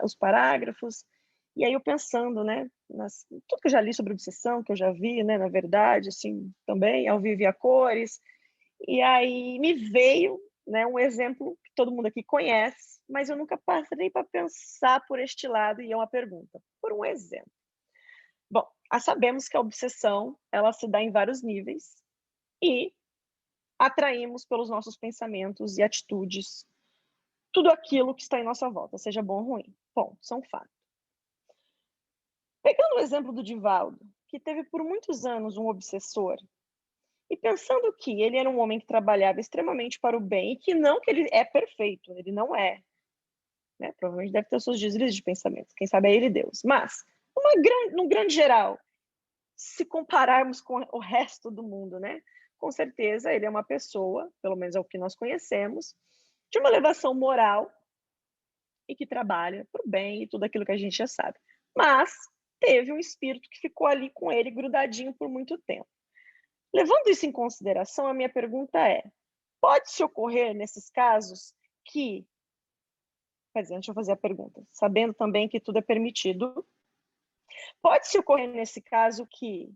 os parágrafos, e aí eu pensando, né, tudo que eu já li sobre obsessão, que eu já vi, né, na verdade, assim, também, ao vivo e a cores, e aí me veio, né, um exemplo que todo mundo aqui conhece, mas eu nunca parei para pensar por este lado, e é uma pergunta, por um exemplo. Bom, sabemos que a obsessão, ela se dá em vários níveis, e atraímos pelos nossos pensamentos e atitudes tudo aquilo que está em nossa volta, seja bom ou ruim. Bom, são fatos. Pegando o exemplo do Divaldo, que teve por muitos anos um obsessor, e pensando que ele era um homem que trabalhava extremamente para o bem, e que não que ele é perfeito, ele não é. Né? Provavelmente deve ter os seus desvios de pensamento, quem sabe é ele e Deus. Mas, no grande geral, se compararmos com o resto do mundo, né? Com certeza ele é uma pessoa, pelo menos é o que nós conhecemos, de uma elevação moral e que trabalha para o bem e tudo aquilo que a gente já sabe. Mas teve um espírito que ficou ali com ele grudadinho por muito tempo. Levando isso em consideração, a minha pergunta é: pode-se ocorrer nesses casos que... Quer dizer, deixa eu fazer a pergunta, sabendo também que tudo é permitido, pode-se ocorrer nesse caso que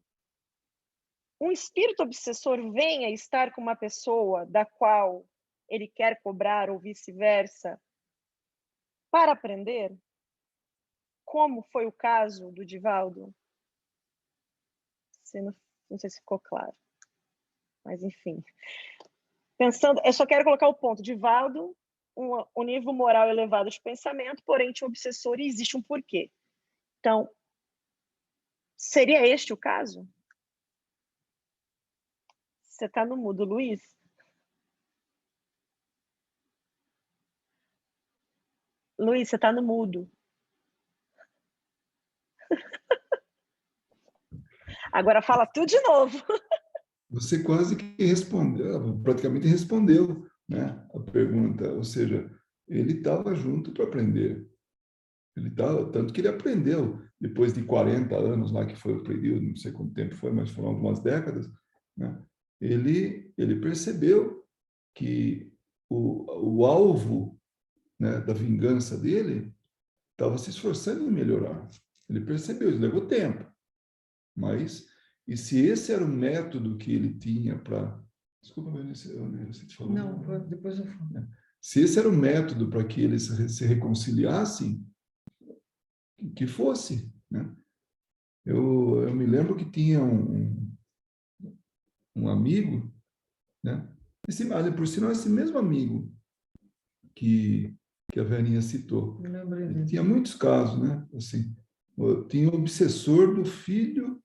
um espírito obsessor venha estar com uma pessoa da qual ele quer cobrar ou vice-versa para aprender? Como foi o caso do Divaldo? Não sei se ficou claro. Mas, enfim. Pensando, eu só quero colocar o ponto. Divaldo, um nível moral elevado de pensamento, porém tinha um obsessor e existe um porquê. Então, seria este o caso? Você está no mudo, Luiz? Luiz, você está no mudo. Agora fala tudo de novo. Você quase que respondeu, praticamente respondeu, né, a pergunta. Ou seja, ele estava junto para aprender. Ele estava, tanto que ele aprendeu, depois de 40 anos lá, que foi o período, não sei quanto tempo foi, mas foram algumas décadas, né, ele percebeu que o alvo, né, da vingança dele estava se esforçando em melhorar. Ele percebeu, ele levou tempo. Mas, e se esse era o método que ele tinha para... Desculpa, você te falou. Não, depois eu falo. Se esse era o método para que eles se reconciliassem, que fosse, né? Eu me lembro que tinha um amigo, né? Por sinal, esse mesmo amigo que a Verinha citou. Ele tinha muitos casos, né? Assim, tinha o obsessor do filho,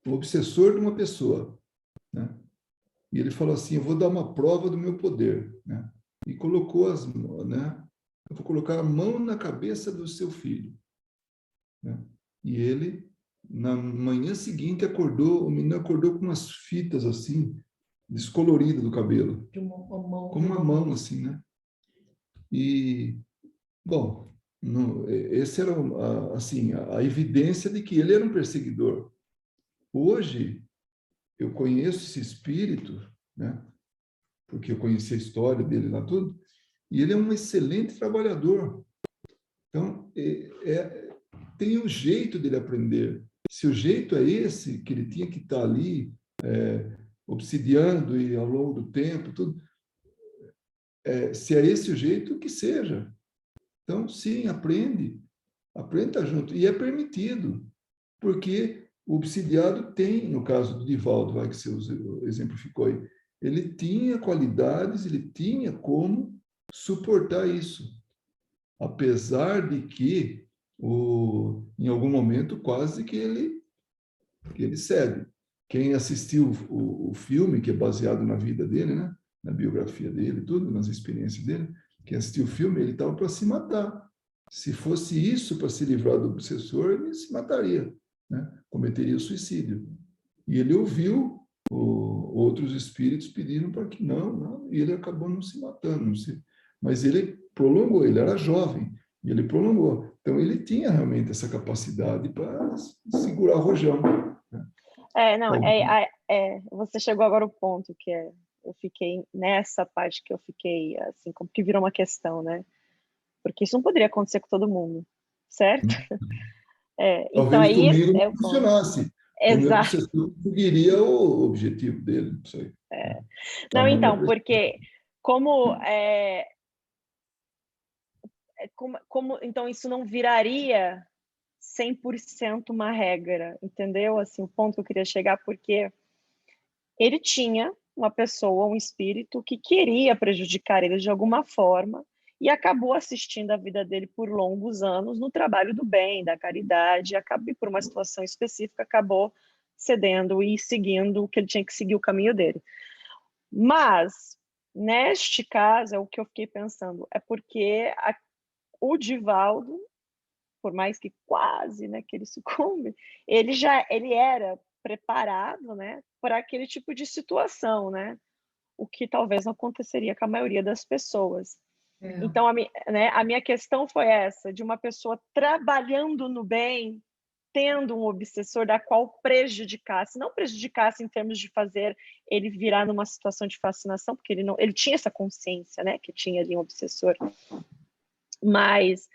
o obsessor de uma pessoa, né? E ele falou assim: eu vou dar uma prova do meu poder, né? E colocou né? Eu vou colocar a mão na cabeça do seu filho, né? E ele Na manhã seguinte, o menino acordou com umas fitas assim, descoloridas do cabelo. De uma mão. Como uma mão, assim, né? E, bom, esse era, assim, a evidência de que ele era um perseguidor. Hoje, eu conheço esse espírito, né? Porque eu conheci a história dele lá tudo, e ele é um excelente trabalhador. Então, tem um jeito dele aprender. Se o jeito é esse, que ele tinha que estar ali, obsidiando e ao longo do tempo, tudo, se é esse o jeito, que seja. Então, sim, aprenda junto. E é permitido, porque o obsidiado tem, no caso do Divaldo, vai que você exemplificou aí, ele tinha qualidades, ele tinha como suportar isso. Apesar de que, em algum momento, quase que ele cede. Quem assistiu o filme, que é baseado na vida dele, né? Na biografia dele, tudo, nas experiências dele, quem assistiu o filme, ele estava para se matar. Se fosse isso para se livrar do obsessor, ele se mataria, né? Cometeria o suicídio. E ele ouviu outros espíritos pedindo para que não, e ele acabou não se matando. Mas ele prolongou, ele era jovem, e ele prolongou. Então, ele tinha realmente essa capacidade para segurar o rojão. Você chegou agora ao ponto que eu fiquei nessa parte que eu fiquei, assim, como que virou uma questão, né? Porque isso não poderia acontecer com todo mundo, certo? Então Talvez aí comigo não funcionasse. O meu exato. obsessor conseguiria o objetivo dele, não sei. Não, então, porque então isso não viraria 100% uma regra, entendeu? Assim, o ponto que eu queria chegar, porque ele tinha uma pessoa, um espírito que queria prejudicar ele de alguma forma e acabou assistindo a vida dele por longos anos no trabalho do bem, da caridade, e por uma situação específica, acabou cedendo e seguindo o que ele tinha que seguir, o caminho dele. Mas, neste caso, é o que eu fiquei pensando, é porque o Divaldo, por mais que quase, né, que ele sucumbe, ele era preparado, né, para aquele tipo de situação, né, o que talvez não aconteceria com a maioria das pessoas. Então, a minha questão foi essa, de uma pessoa trabalhando no bem, tendo um obsessor da qual prejudicasse, não prejudicasse em termos de fazer ele virar numa situação de fascinação, porque ele tinha essa consciência, né, que tinha ali um obsessor, mas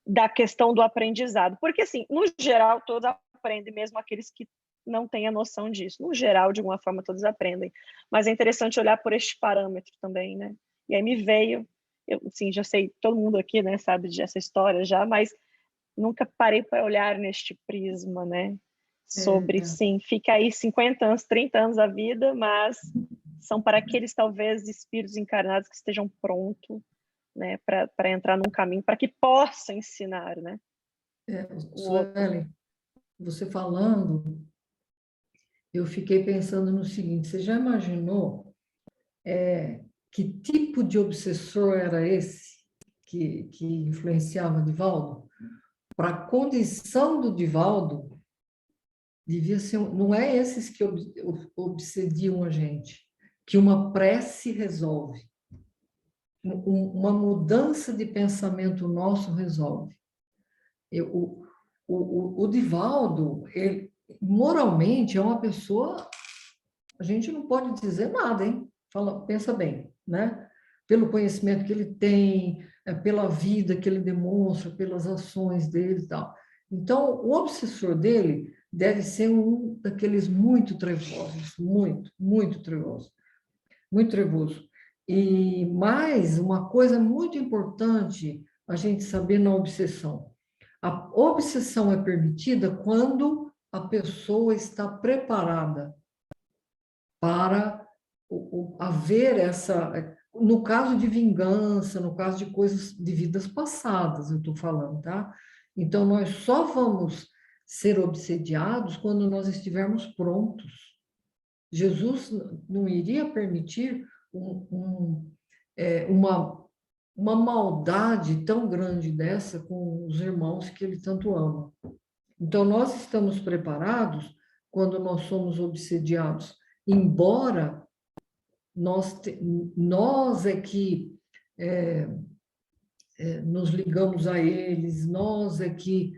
da questão do aprendizado, porque assim, no geral, todos aprendem, mesmo aqueles que não têm a noção disso. No geral, de alguma forma, todos aprendem, mas é interessante olhar por este parâmetro também, né? E aí me veio, eu assim, já sei, todo mundo aqui, né, sabe dessa história já, mas nunca parei para olhar neste prisma, né? Sobre, sim, fica aí 50 anos, 30 anos da vida, mas são para aqueles, talvez, espíritos encarnados que estejam prontos, né, para entrar num caminho, para que possa ensinar, né? Sueli, você falando, eu fiquei pensando no seguinte, você já imaginou que tipo de obsessor era esse que influenciava Divaldo? Para a condição do Divaldo, devia ser, não é esses que obsediam a gente, que uma prece resolve, uma mudança de pensamento nosso resolve. O Divaldo, ele, moralmente, é uma pessoa, a gente não pode dizer nada, hein? Pensa bem, né? Pelo conhecimento que ele tem, pela vida que ele demonstra, pelas ações dele e tal. Então, o obsessor dele deve ser um daqueles muito trevosos, muito trevoso, muito trevoso. E mais, uma coisa muito importante a gente saber na obsessão. A obsessão é permitida quando a pessoa está preparada para haver essa... No caso de vingança, no caso de coisas de vidas passadas, eu estou falando, tá? Então, nós só vamos ser obsediados quando nós estivermos prontos. Jesus não iria permitir uma maldade tão grande dessa com os irmãos que ele tanto ama. Então, nós estamos preparados quando nós somos obsediados, embora nós é que nos ligamos a eles, nós é que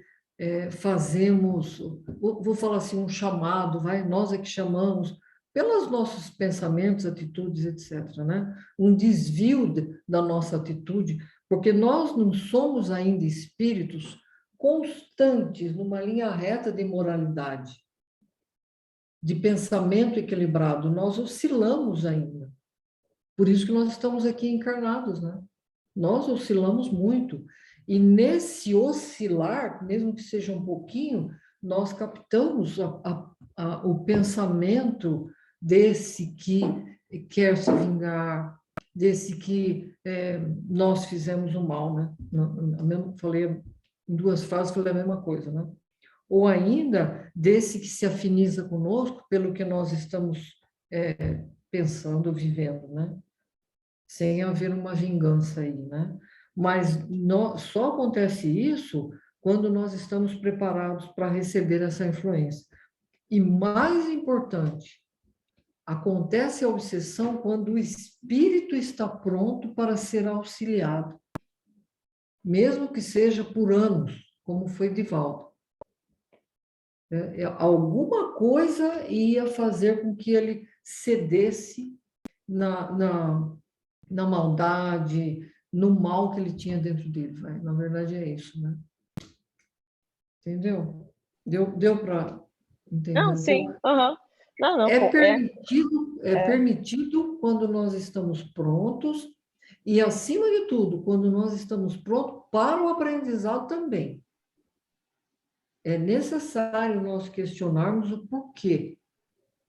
fazemos, vou falar assim, um chamado, nós é que chamamos, pelos nossos pensamentos, atitudes, etc., né? Um desvio da nossa atitude, porque nós não somos ainda espíritos constantes numa linha reta de moralidade, de pensamento equilibrado, nós oscilamos ainda. Por isso que nós estamos aqui encarnados, né? Nós oscilamos muito. E nesse oscilar, mesmo que seja um pouquinho, nós captamos o pensamento desse que quer se vingar, desse que nós fizemos o mal, né? Falei em duas frases, falei a mesma coisa, né? Ou ainda desse que se afiniza conosco pelo que nós estamos pensando, vivendo, né? Sem haver uma vingança aí, né? Mas só acontece isso quando nós estamos preparados para receber essa influência. E mais importante, acontece a obsessão quando o espírito está pronto para ser auxiliado, mesmo que seja por anos, como foi Divaldo. Alguma coisa ia fazer com que ele cedesse na maldade, no mal que ele tinha dentro dele. Na verdade, é isso, né? Entendeu? Deu para entender? Não, sim. Uhum. Não, permitido quando nós estamos prontos e, acima de tudo, quando nós estamos prontos para o aprendizado também. É necessário nós questionarmos o porquê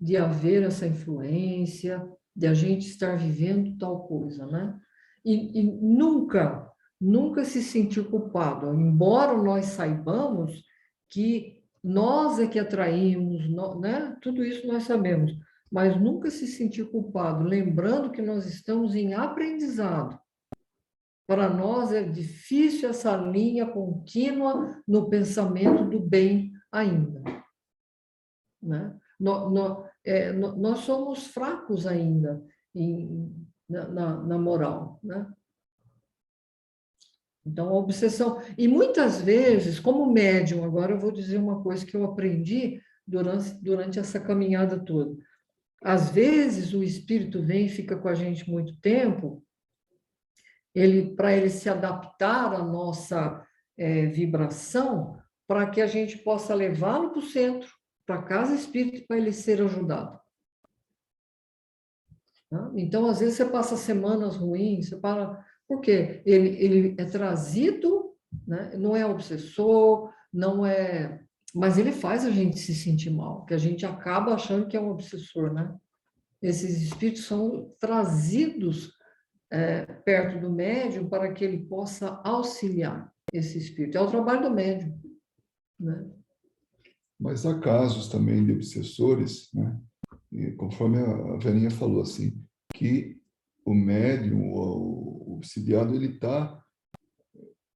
de haver essa influência, de a gente estar vivendo tal coisa, né? E nunca se sentir culpado, embora nós saibamos que nós é que atraímos, né? Tudo isso nós sabemos, mas nunca se sentir culpado, lembrando que nós estamos em aprendizado. Para nós é difícil essa linha contínua no pensamento do bem ainda, né? Nós somos fracos ainda na moral, né? Então, a obsessão... E muitas vezes, como médium, agora eu vou dizer uma coisa que eu aprendi durante essa caminhada toda. Às vezes, o espírito vem e fica com a gente muito tempo, para ele se adaptar à nossa vibração, para que a gente possa levá-lo para o centro, para a casa espírita, para ele ser ajudado. Então, às vezes, você passa semanas ruins, porque ele é trazido, né? Não é obsessor, não é... Mas ele faz a gente se sentir mal, que a gente acaba achando que é um obsessor, né? Esses espíritos são trazidos perto do médium para que ele possa auxiliar esse espírito. É o trabalho do médium, né? Mas há casos também de obsessores, né? E conforme a Verinha falou, assim, que o médium, o obsidiado, ele está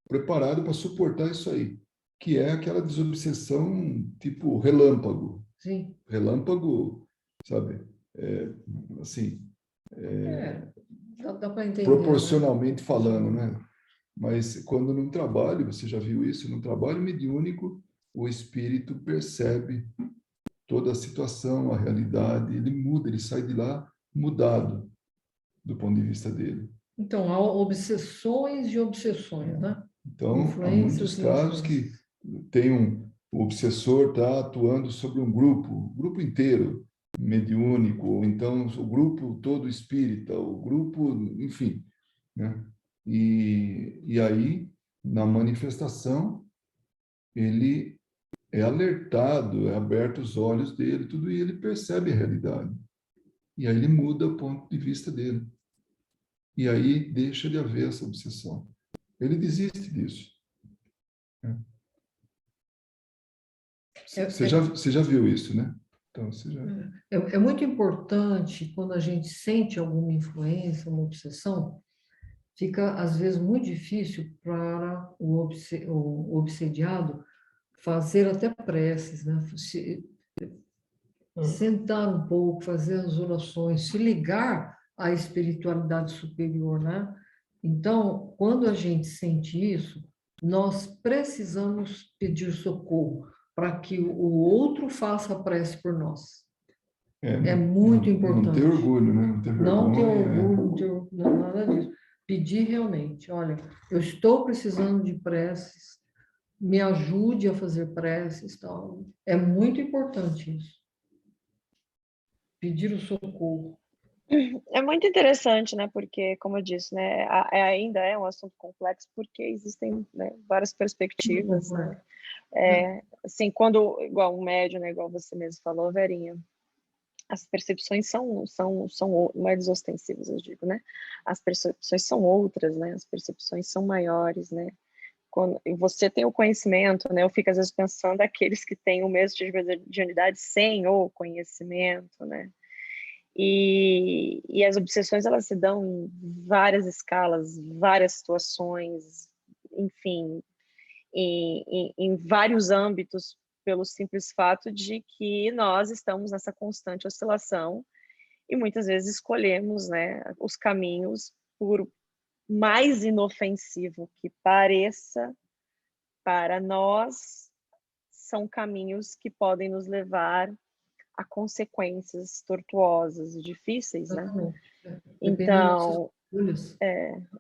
preparado para suportar isso aí, que é aquela desobsessão tipo relâmpago. Sim. Relâmpago, sabe? Assim, dá para entender, proporcionalmente, né? Falando, né? Mas quando num trabalho, você já viu isso, num trabalho mediúnico, o espírito percebe toda a situação, a realidade, ele muda, ele sai de lá mudado do ponto de vista dele. Então, há obsessões e obsessões, né? Então, há muitos casos que tem o obsessor está atuando sobre um grupo inteiro mediúnico, ou então o grupo todo espírita, o grupo, enfim, né? E aí, na manifestação, ele é alertado, é aberto os olhos dele, tudo, e ele percebe a realidade. E aí ele muda o ponto de vista dele. E aí deixa de haver essa obsessão. Ele desiste disso. Você já viu isso, né? Então, você já... É muito importante, quando a gente sente alguma influência, uma obsessão, fica, às vezes, muito difícil para o obsediado fazer até preces, né? Sentar um pouco, fazer as orações, se ligar à espiritualidade superior, né? Então, quando a gente sente isso, nós precisamos pedir socorro para que o outro faça a prece por nós. É muito importante. Não ter orgulho, né? Não ter vergonha. Não ter orgulho, não, nada disso. Pedir realmente, olha, eu estou precisando de preces, me ajude a fazer preces, tal. É muito importante isso. Pedir o socorro. É muito interessante, né? Porque, como eu disse, né, ainda é um assunto complexo porque existem, né, várias perspectivas, né? Assim, quando, igual um médium, né, igual você mesmo falou, Verinha, as percepções são mais ostensivas, eu digo, né? As percepções são outras, né? As percepções são maiores, né? Quando você tem o conhecimento, né? Eu fico às vezes pensando aqueles que têm o mesmo tipo de mediunidade sem o conhecimento, né? E as obsessões, elas se dão em várias escalas, várias situações, enfim, em vários âmbitos, pelo simples fato de que nós estamos nessa constante oscilação e muitas vezes escolhemos, né, os caminhos, por mais inofensivo que pareça, para nós, são caminhos que podem nos levar a consequências tortuosas e difíceis, né? Então,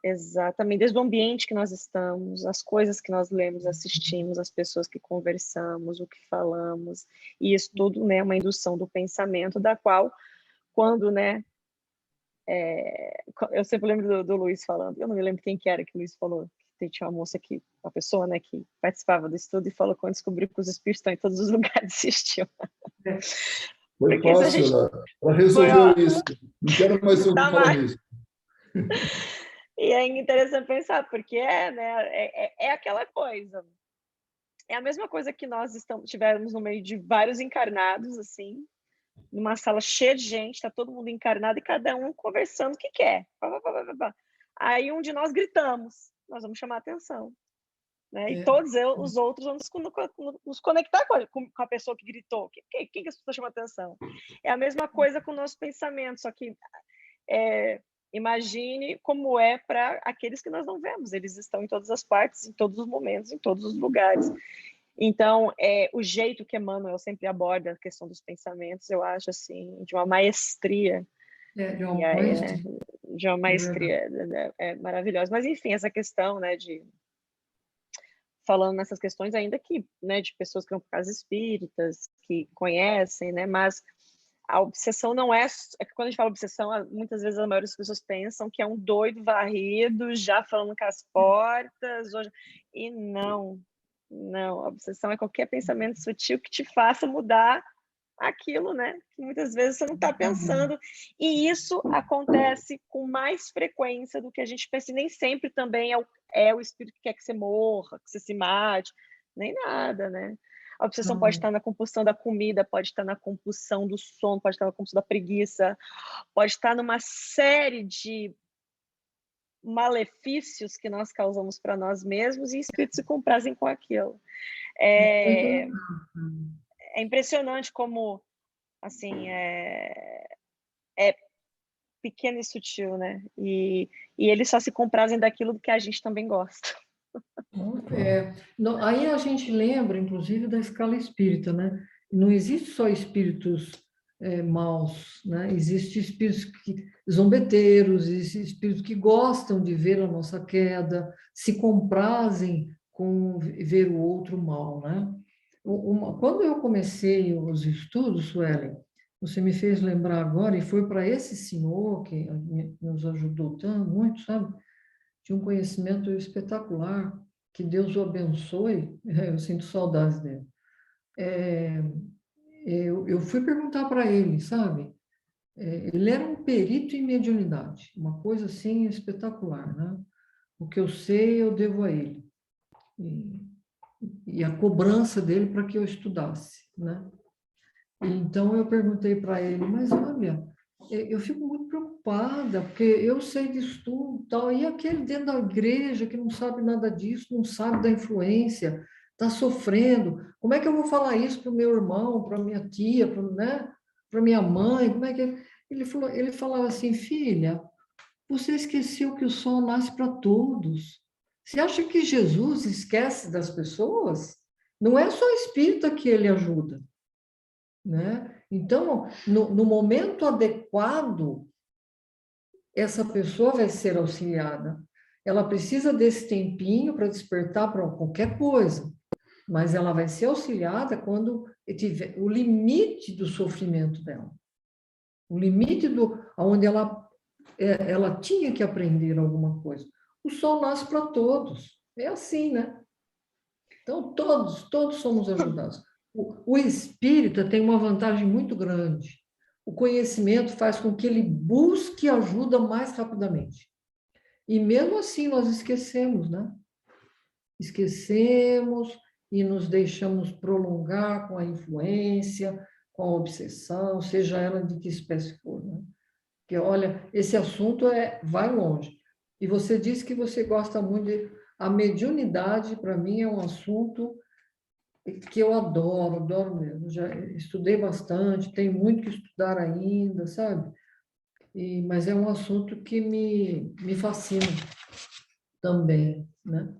exatamente, desde o ambiente que nós estamos, as coisas que nós lemos, assistimos, as pessoas que conversamos, o que falamos, e isso tudo, né, uma indução do pensamento, da qual, quando, né, eu sempre lembro do Luiz falando, eu não me lembro quem que era que o Luiz falou, que tinha uma moça aqui, uma pessoa, né, que participava do estudo e falou quando descobriu que os espíritos estão em todos os lugares, existiam. Foi fácil, ela resolveu isso. Não quero mais ouvir falar nisso. E é interessante pensar, porque é aquela coisa. É a mesma coisa que nós tivemos no meio de vários encarnados, assim, numa sala cheia de gente, está todo mundo encarnado e cada um conversando o que quer. Aí um de nós gritamos, nós vamos chamar a atenção. Né? E todos os outros vão nos conectar com a pessoa que gritou. Quem que as pessoas chamam a atenção? É a mesma coisa com o nosso pensamento, só que imagine como é para aqueles que nós não vemos. Eles estão em todas as partes, em todos os momentos, em todos os lugares. Então, o jeito que Emmanuel sempre aborda a questão dos pensamentos, eu acho assim, de uma maestria. De uma maestria maravilhosa. Mas, enfim, essa questão, né, falando nessas questões ainda que, né, de pessoas que vão para casas espíritas, que conhecem, né, mas a obsessão não quando a gente fala obsessão, muitas vezes a maioria das pessoas pensam que é um doido varrido, já falando com as portas, e não, a obsessão é qualquer pensamento sutil que te faça mudar aquilo, né, que muitas vezes você não está pensando, e isso acontece com mais frequência do que a gente pensa, e nem sempre também é o espírito que quer que você morra, que você se mate, nem nada, né? A obsessão pode estar na compulsão da comida, pode estar na compulsão do sono, pode estar na compulsão da preguiça, pode estar numa série de malefícios que nós causamos para nós mesmos e espíritos se comprazem com aquilo. É impressionante como, assim, é pequeno e sutil, né? E eles só se comprazem daquilo que a gente também gosta. Aí a gente lembra, inclusive, da escala espírita, né? Não existe só espíritos maus, né? Existem espíritos zombeteiros, existem espíritos que gostam de ver a nossa queda, se comprazem com ver o outro mal, né? Quando eu comecei os estudos, Suelen, você me fez lembrar agora, e foi para esse senhor que nos ajudou tanto, muito, sabe? De um conhecimento espetacular, que Deus o abençoe, eu sinto saudades dele. Eu fui perguntar para ele, sabe? Ele era um perito em mediunidade, uma coisa assim espetacular, né? O que eu sei, eu devo a ele. E a cobrança dele para que eu estudasse, né? Então eu perguntei para ele, mas olha, eu fico muito preocupada, porque eu sei disso tudo, tal, e aquele dentro da igreja que não sabe nada disso, não sabe da influência, está sofrendo. Como é que eu vou falar isso para o meu irmão, para minha tia, para minha mãe? Como é que ele falava assim, filha, você esqueceu que o sol nasce para todos. Você acha que Jesus esquece das pessoas? Não é só espírita que ele ajuda, né? Então, no momento adequado, essa pessoa vai ser auxiliada. Ela precisa desse tempinho para despertar para qualquer coisa, mas ela vai ser auxiliada quando tiver o limite do sofrimento dela, o limite onde ela tinha que aprender alguma coisa. O sol nasce para todos, é assim, né? Então, todos somos ajudados. O espírita tem uma vantagem muito grande. O conhecimento faz com que ele busque ajuda mais rapidamente. E mesmo assim nós esquecemos, né? Esquecemos e nos deixamos prolongar com a influência, com a obsessão, seja ela de que espécie for, né? Porque, olha, esse assunto vai longe. E você disse que você gosta muito de... A mediunidade, para mim, é um assunto que eu adoro mesmo. Já estudei bastante, tenho muito que estudar ainda, sabe? Mas é um assunto que me fascina também, né?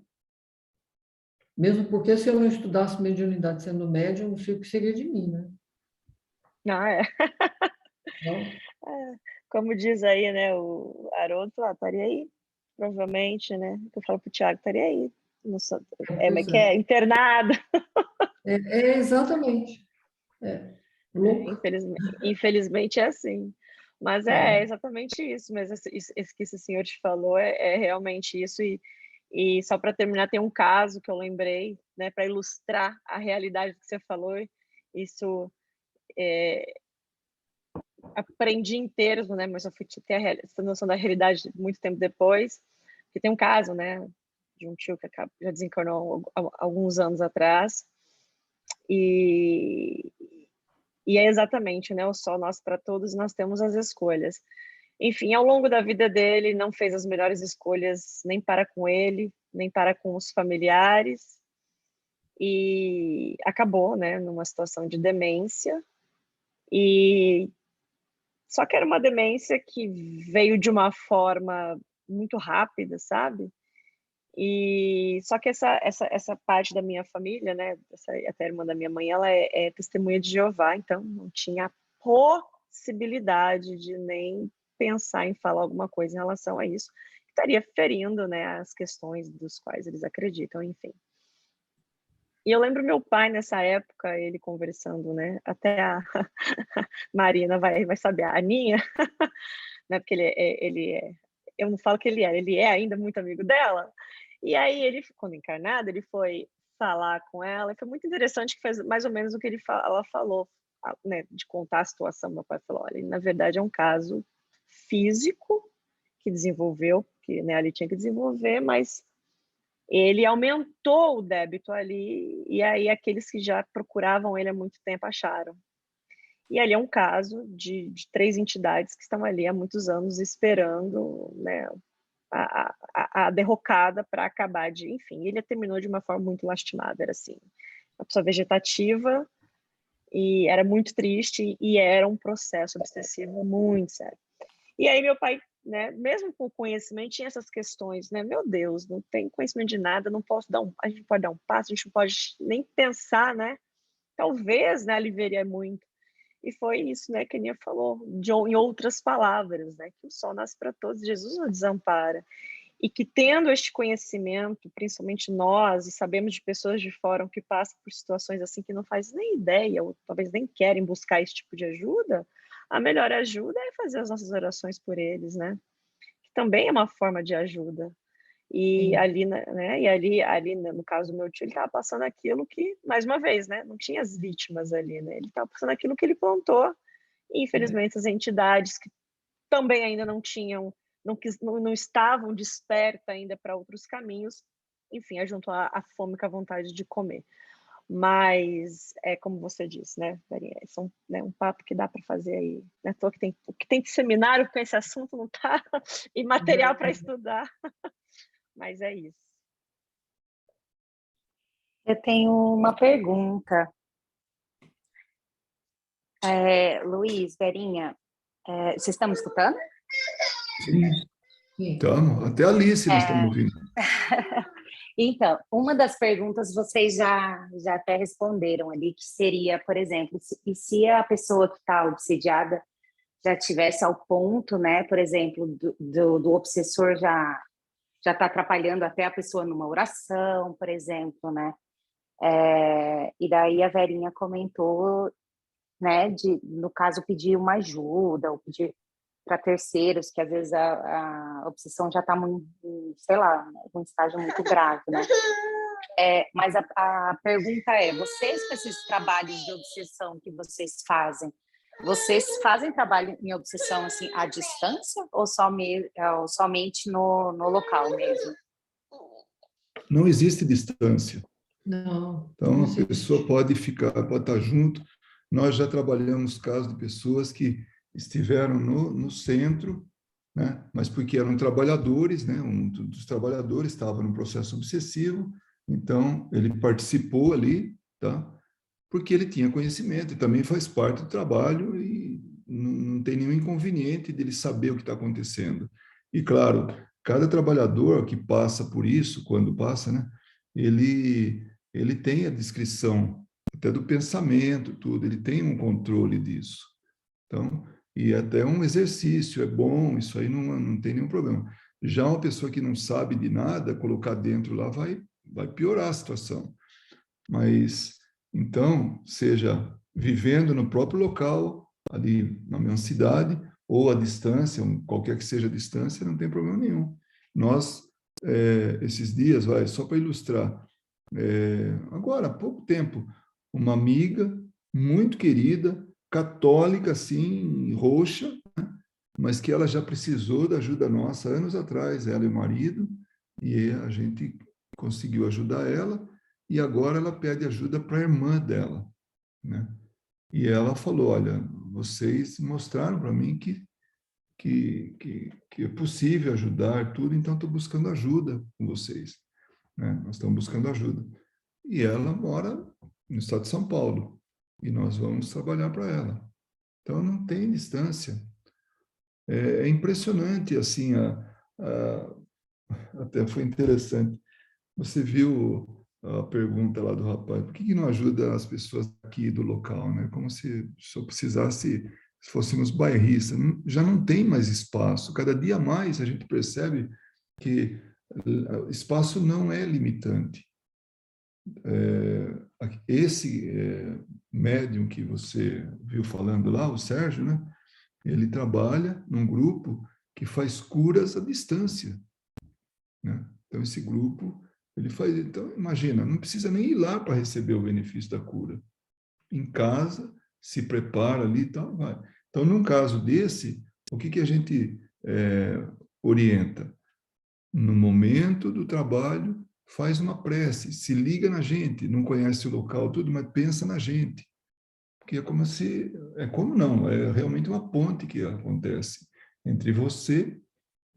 Mesmo porque se eu não estudasse mediunidade sendo médium, não sei o que seria de mim, né? Ah, é. Então, Como diz aí, né, o Haroldo, estaria aí, provavelmente, né? Eu falo pro Tiago, estaria aí. Mas pois que é internado. exatamente. Louco. Infelizmente é assim. Mas é exatamente isso. Mas esse que esse senhor te falou é realmente isso. E só para terminar, tem um caso que eu lembrei, né, para ilustrar a realidade que você falou. Isso aprendi em termos, né? Mas eu fui ter essa noção da realidade muito tempo depois. Que tem um caso, né, de um tio que já desencarnou há alguns anos atrás. E é exatamente, né? O sol nasce para todos, nós temos as escolhas. Enfim, ao longo da vida dele, não fez as melhores escolhas nem para com ele, nem para com os familiares, e acabou, né, numa situação de demência. E só que era uma demência que veio de uma forma muito rápida, sabe? E só que essa parte da minha família, né, até a irmã da minha mãe, ela é testemunha de Jeová, então não tinha possibilidade de nem pensar em falar alguma coisa em relação a isso, estaria ferindo, né, as questões dos quais eles acreditam, enfim. E eu lembro meu pai nessa época, ele conversando, né, até a Marina vai saber, a Aninha, né, porque ele é, eu não falo que ele é ainda muito amigo dela. E aí ele, quando encarnado, ele foi falar com ela, e foi muito interessante que fez mais ou menos o que ela falou, né, de contar a situação. Meu pai falou, olha, na verdade é um caso físico que desenvolveu, que, né, ali tinha que desenvolver, mas ele aumentou o débito ali, e aí aqueles que já procuravam ele há muito tempo acharam. E ali é um caso de 3 entidades que estão ali há muitos anos esperando, né, a derrocada para acabar de... Enfim, ele terminou de uma forma muito lastimada, era assim, uma pessoa vegetativa, e era muito triste, e era um processo obsessivo muito sério. E aí meu pai, né, mesmo com conhecimento, tinha essas questões, né, meu Deus, não tem conhecimento de nada, não posso a gente pode dar um passo, a gente não pode nem pensar, né, talvez, né, aliviaria muito. E foi isso, né, que a Aninha falou, em outras palavras, né, que o sol nasce para todos, Jesus não desampara. E que tendo este conhecimento, principalmente nós, e sabemos de pessoas de fora que passam por situações assim que não fazem nem ideia, ou talvez nem querem buscar esse tipo de ajuda, a melhor ajuda é fazer as nossas orações por eles, né? Que também é uma forma de ajuda. E ali, né, ali, no caso do meu tio, ele estava passando aquilo que, mais uma vez, né, não tinha as vítimas ali, né? Ele estava passando aquilo que ele plantou. E, infelizmente, as entidades que também ainda não tinham, não estavam despertas ainda para outros caminhos, enfim, junto à fome com a vontade de comer. Mas é como você disse, né, Darinha, são, né, um papo que dá para fazer aí, né, que tem de seminário com esse assunto não tá, e material para estudar, mas é isso. Eu tenho uma pergunta. Luiz, Verinha, vocês estão me escutando? Sim, Sim. estamos. Até a Alice nós estamos ouvindo. Então, uma das perguntas vocês já até responderam ali, que seria, por exemplo, se a pessoa que está obsediada já tivesse ao ponto, né, por exemplo, do obsessor já está atrapalhando até a pessoa numa oração, por exemplo, né? E daí a Verinha comentou, né, no caso, pedir uma ajuda, ou pedir para terceiros, que às vezes a obsessão já está muito, sei lá, num estágio muito grave, né? Mas a pergunta é, vocês, com esses trabalhos de obsessão que vocês fazem trabalho em obsessão assim à distância ou somente no local mesmo? Não existe distância. Não, Então, não a existe. pessoa pode estar junto. Nós já trabalhamos casos de pessoas que estiveram no centro, né? Mas porque eram trabalhadores, né? Um dos trabalhadores estava num processo obsessivo, então ele participou ali, tá? Porque ele tinha conhecimento e também faz parte do trabalho e não tem nenhum inconveniente dele saber o que está acontecendo. E, claro, cada trabalhador que passa por isso, quando passa, né? Ele tem a descrição até do pensamento, tudo, ele tem um controle disso. Então, e até um exercício é bom, isso aí não tem nenhum problema. Já uma pessoa que não sabe de nada, colocar dentro lá vai piorar a situação. Mas, então, seja vivendo no próprio local, ali na mesma cidade, ou à distância, qualquer que seja a distância, não tem problema nenhum. Nós, esses dias, só para ilustrar, agora, há pouco tempo, uma amiga muito querida, católica, assim, roxa, mas que ela já precisou da ajuda nossa anos atrás, ela e o marido, e a gente conseguiu ajudar ela, e agora ela pede ajuda para a irmã dela, né? E ela falou, olha, vocês mostraram para mim que é possível ajudar tudo, então estou buscando ajuda com vocês, né? Nós estamos buscando ajuda. E ela mora no estado de São Paulo, e nós vamos trabalhar para ela. Então, não tem distância. É impressionante, assim, até foi interessante. Você viu a pergunta lá do rapaz, por que não ajuda as pessoas aqui do local, né? Como se só precisasse, se fôssemos bairristas. Já não tem mais espaço. Cada dia mais a gente percebe que espaço não é limitante. Esse médium que você viu falando lá, o Sérgio, né? Ele trabalha num grupo que faz curas à distância, né? Então, esse grupo, ele faz... Então, imagina, não precisa nem ir lá para receber o benefício da cura. Em casa, se prepara ali e tal, vai. Então, num caso desse, o que a gente orienta? No momento do trabalho, faz uma prece, se liga na gente, não conhece o local, tudo, mas pensa na gente. Porque é realmente uma ponte que acontece entre você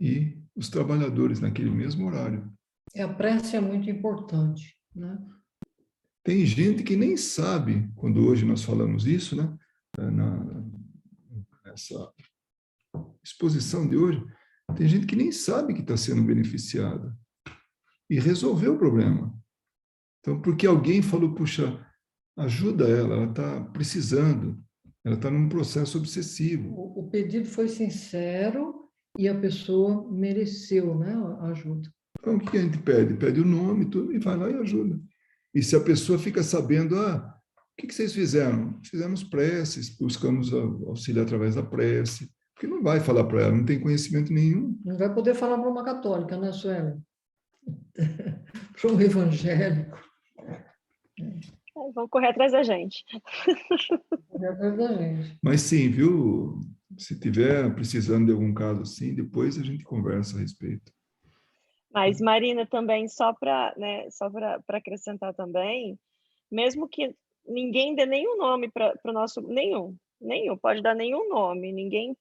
e os trabalhadores naquele mesmo horário. A prece é muito importante, né? Tem gente que nem sabe, quando hoje nós falamos isso, né? Nessa exposição de hoje, tem gente que nem sabe que está sendo beneficiada e resolveu o problema. Então, porque alguém falou, puxa, ajuda ela está precisando, ela está num processo obsessivo. O pedido foi sincero e a pessoa mereceu, né, a ajuda. Então, o que a gente pede? Pede o nome, tudo, e vai lá e ajuda. E se a pessoa fica sabendo, o que vocês fizeram? Fizemos preces, buscamos auxílio através da prece, porque não vai falar para ela, não tem conhecimento nenhum. Não vai poder falar para uma católica, né, Sueli? Para um evangélico. Vão correr atrás da gente. Mas sim, viu? Se tiver precisando de algum caso assim, depois a gente conversa a respeito. Mas, Marina, também, só para acrescentar também, mesmo que ninguém dê nenhum nome para o nosso... Nenhum, pode dar nenhum nome, ninguém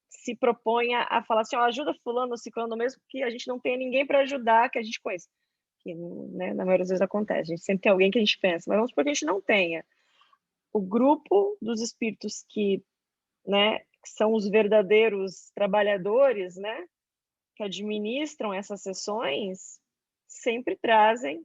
se proponha a falar assim, ajuda fulano ou ciclano, mesmo que a gente não tenha ninguém para ajudar, que a gente conheça. que, né, na maioria das vezes acontece, a gente sempre tem alguém que a gente pensa, mas vamos supor que a gente não tenha. O grupo dos espíritos que, né, que são os verdadeiros trabalhadores, né, que administram essas sessões, sempre trazem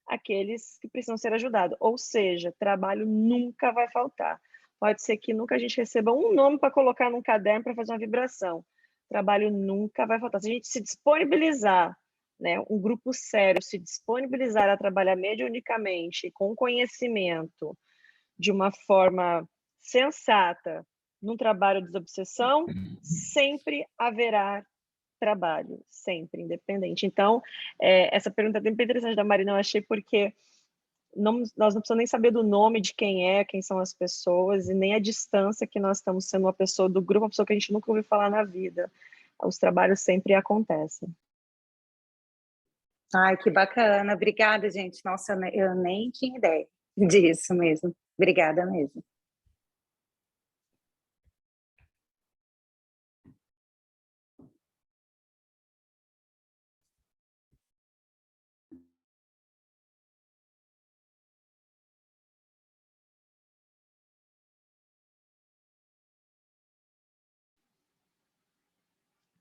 aqueles que precisam ser ajudados. Ou seja, trabalho nunca vai faltar. Pode ser que nunca a gente receba um nome para colocar num caderno para fazer uma vibração. Trabalho nunca vai faltar. Se a gente se disponibilizar, né, um grupo sério se disponibilizar a trabalhar mediunicamente, com conhecimento, de uma forma sensata, num trabalho de desobsessão, sempre haverá trabalho, sempre, independente. Então, essa pergunta é bem interessante da Marina, eu achei, porque nós não precisamos nem saber do nome de quem são as pessoas, e nem a distância que nós estamos sendo uma pessoa do grupo, uma pessoa que a gente nunca ouviu falar na vida. Os trabalhos sempre acontecem. Ai, que bacana. Obrigada, gente. Nossa, eu nem tinha ideia disso mesmo. Obrigada mesmo.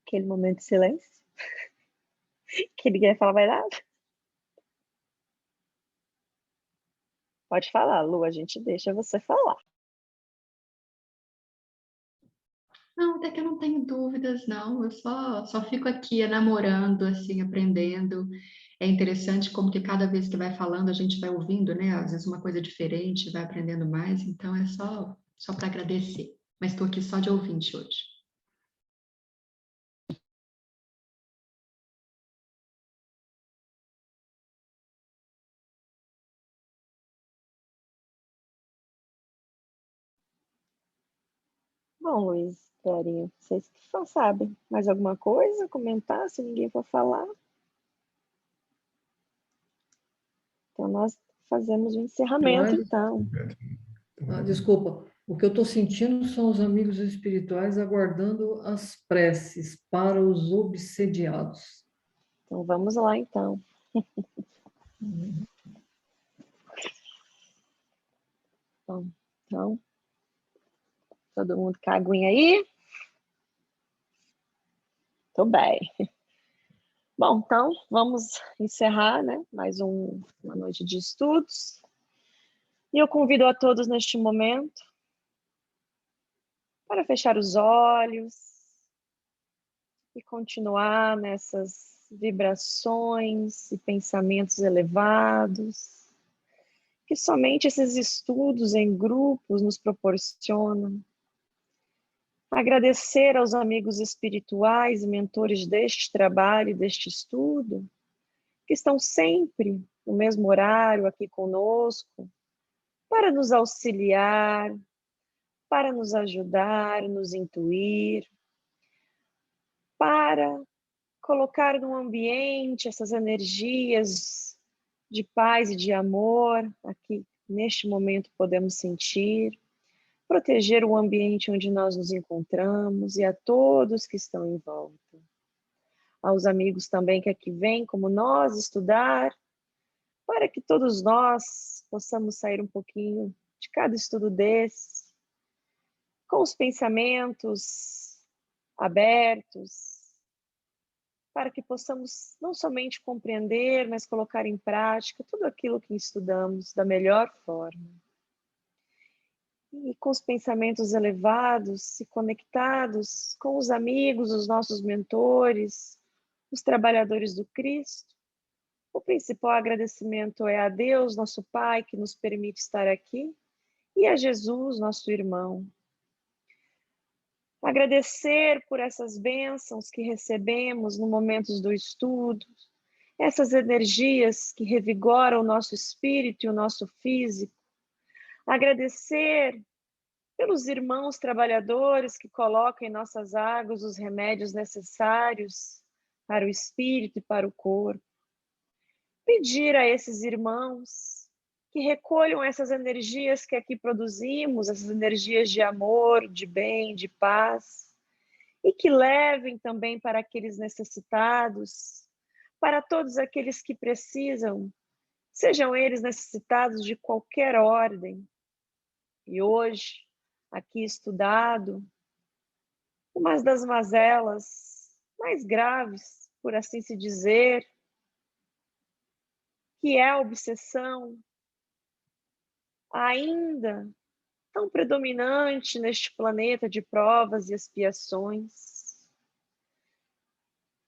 Aquele momento de silêncio, que ninguém fala mais nada. Pode falar, Lu, a gente deixa você falar. Não, até que eu não tenho dúvidas, não. Eu só fico aqui namorando, assim, aprendendo. É interessante como que cada vez que vai falando, a gente vai ouvindo, né? Às vezes uma coisa diferente, vai aprendendo mais. Então, é só para agradecer. Mas estou aqui só de ouvinte hoje. Bom, Luiz, Clarinha, vocês que só sabem. Mais alguma coisa? Comentar, se ninguém for falar? Então, nós fazemos o encerramento, então. Desculpa, o que eu estou sentindo são os amigos espirituais aguardando as preces para os obsediados. Então, vamos lá, então. Bom, então, todo mundo com a aguinha aí? Tô bem. Bom, então, vamos encerrar, né? Mais uma noite de estudos. E eu convido a todos neste momento para fechar os olhos e continuar nessas vibrações e pensamentos elevados que somente esses estudos em grupos nos proporcionam. Agradecer aos amigos espirituais e mentores deste trabalho, deste estudo, que estão sempre no mesmo horário aqui conosco, para nos auxiliar, para nos ajudar, nos intuir, para colocar no ambiente essas energias de paz e de amor, aqui neste momento podemos sentir, proteger o ambiente onde nós nos encontramos e a todos que estão em volta. Aos amigos também que aqui vêm, como nós, estudar, para que todos nós possamos sair um pouquinho de cada estudo desse, com os pensamentos abertos, para que possamos não somente compreender, mas colocar em prática tudo aquilo que estudamos da melhor forma. E com os pensamentos elevados e conectados com os amigos, os nossos mentores, os trabalhadores do Cristo, o principal agradecimento é a Deus, nosso Pai, que nos permite estar aqui, e a Jesus, nosso irmão. Agradecer por essas bênçãos que recebemos no momento do estudo, essas energias que revigoram o nosso espírito e o nosso físico. Agradecer pelos irmãos trabalhadores que colocam em nossas águas os remédios necessários para o espírito e para o corpo. Pedir a esses irmãos que recolham essas energias que aqui produzimos, essas energias de amor, de bem, de paz, e que levem também para aqueles necessitados, para todos aqueles que precisam, sejam eles necessitados de qualquer ordem. E hoje, aqui estudado, uma das mazelas mais graves, por assim se dizer, que é a obsessão, ainda tão predominante neste planeta de provas e expiações,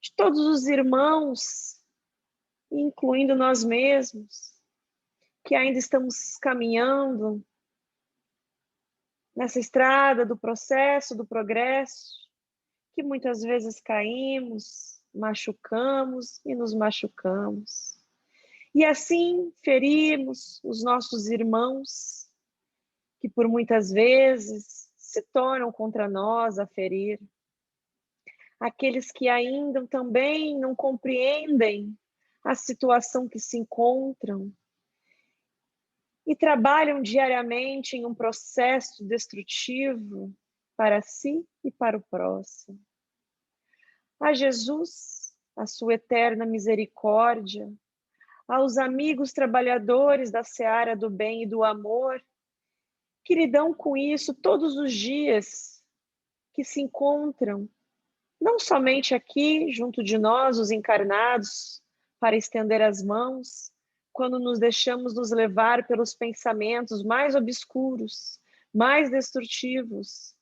de todos os irmãos, incluindo nós mesmos, que ainda estamos caminhando nessa estrada do processo, do progresso, que muitas vezes caímos, machucamos e nos machucamos. E assim ferimos os nossos irmãos, que por muitas vezes se tornam contra nós a ferir. Aqueles que ainda também não compreendem a situação que se encontram e trabalham diariamente em um processo destrutivo para si e para o próximo. A Jesus, a sua eterna misericórdia, aos amigos trabalhadores da seara do bem e do amor, que lidam com isso todos os dias, que se encontram, não somente aqui, junto de nós, os encarnados, para estender as mãos, quando nos deixamos nos levar pelos pensamentos mais obscuros, mais destrutivos,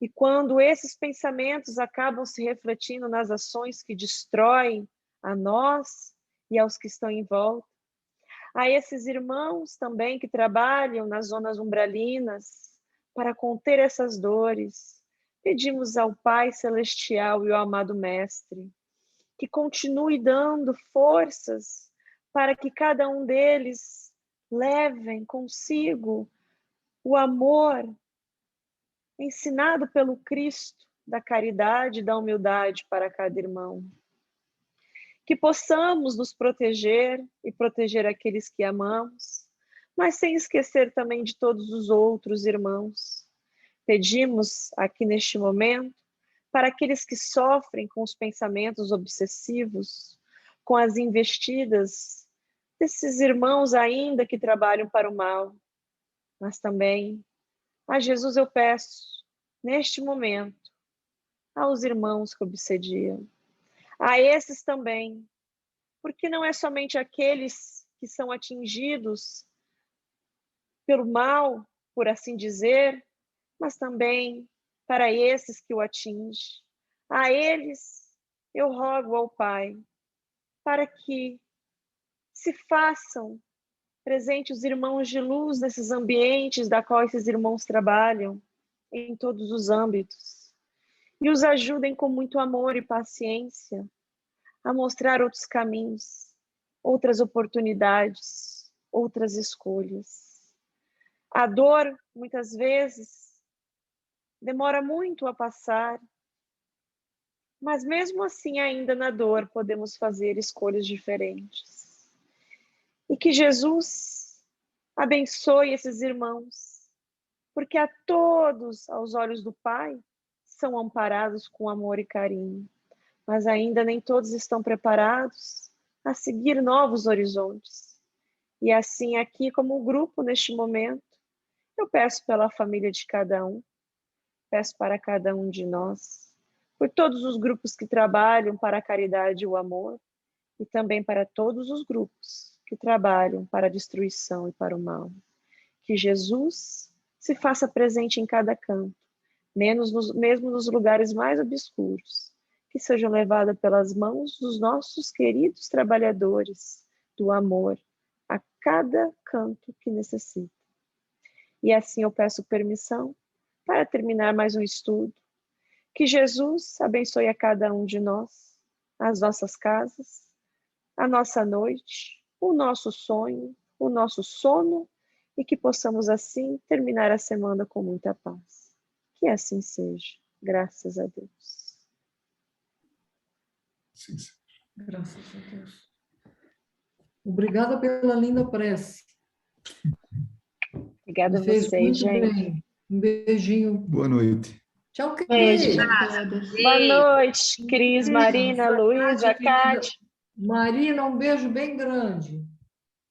e quando esses pensamentos acabam se refletindo nas ações que destroem a nós e aos que estão em volta. A esses irmãos também que trabalham nas zonas umbralinas para conter essas dores, pedimos ao Pai Celestial e ao amado Mestre que continue dando forças para que cada um deles levem consigo o amor ensinado pelo Cristo da caridade e da humildade para cada irmão. Que possamos nos proteger e proteger aqueles que amamos, mas sem esquecer também de todos os outros irmãos. Pedimos aqui neste momento para aqueles que sofrem com os pensamentos obsessivos, com as investidas desses irmãos ainda que trabalham para o mal, mas também a Jesus eu peço, neste momento, aos irmãos que obsediam, a esses também, porque não é somente aqueles que são atingidos pelo mal, por assim dizer, mas também para esses que o atinge. A eles eu rogo ao Pai, para que se façam presentes os irmãos de luz nesses ambientes da qual esses irmãos trabalham, em todos os âmbitos, e os ajudem com muito amor e paciência a mostrar outros caminhos, outras oportunidades, outras escolhas. A dor, muitas vezes, demora muito a passar, mas mesmo assim, ainda na dor, podemos fazer escolhas diferentes. E que Jesus abençoe esses irmãos, porque a todos, aos olhos do Pai, são amparados com amor e carinho, mas ainda nem todos estão preparados a seguir novos horizontes. E assim, aqui como grupo, neste momento, eu peço pela família de cada um, peço para cada um de nós, por todos os grupos que trabalham para a caridade e o amor, e também para todos os grupos que trabalham para a destruição e para o mal. Que Jesus se faça presente em cada canto, mesmo nos lugares mais obscuros, que sejam levadas pelas mãos dos nossos queridos trabalhadores do amor a cada canto que necessita. E assim eu peço permissão para terminar mais um estudo. Que Jesus abençoe a cada um de nós, as nossas casas, a nossa noite, o nosso sonho, o nosso sono, e que possamos assim terminar a semana com muita paz. Que assim seja, graças a Deus. Sim, sim. Graças a Deus. Obrigada pela linda prece. Obrigada a Me fez vocês, muito gente. bem. Um beijinho. Boa noite. Tchau, Cris. Beijo. Beijo a todos. Boa noite, Cris, Marina, Luísa, Cátia, querida. Cátia. Marina, um beijo bem grande.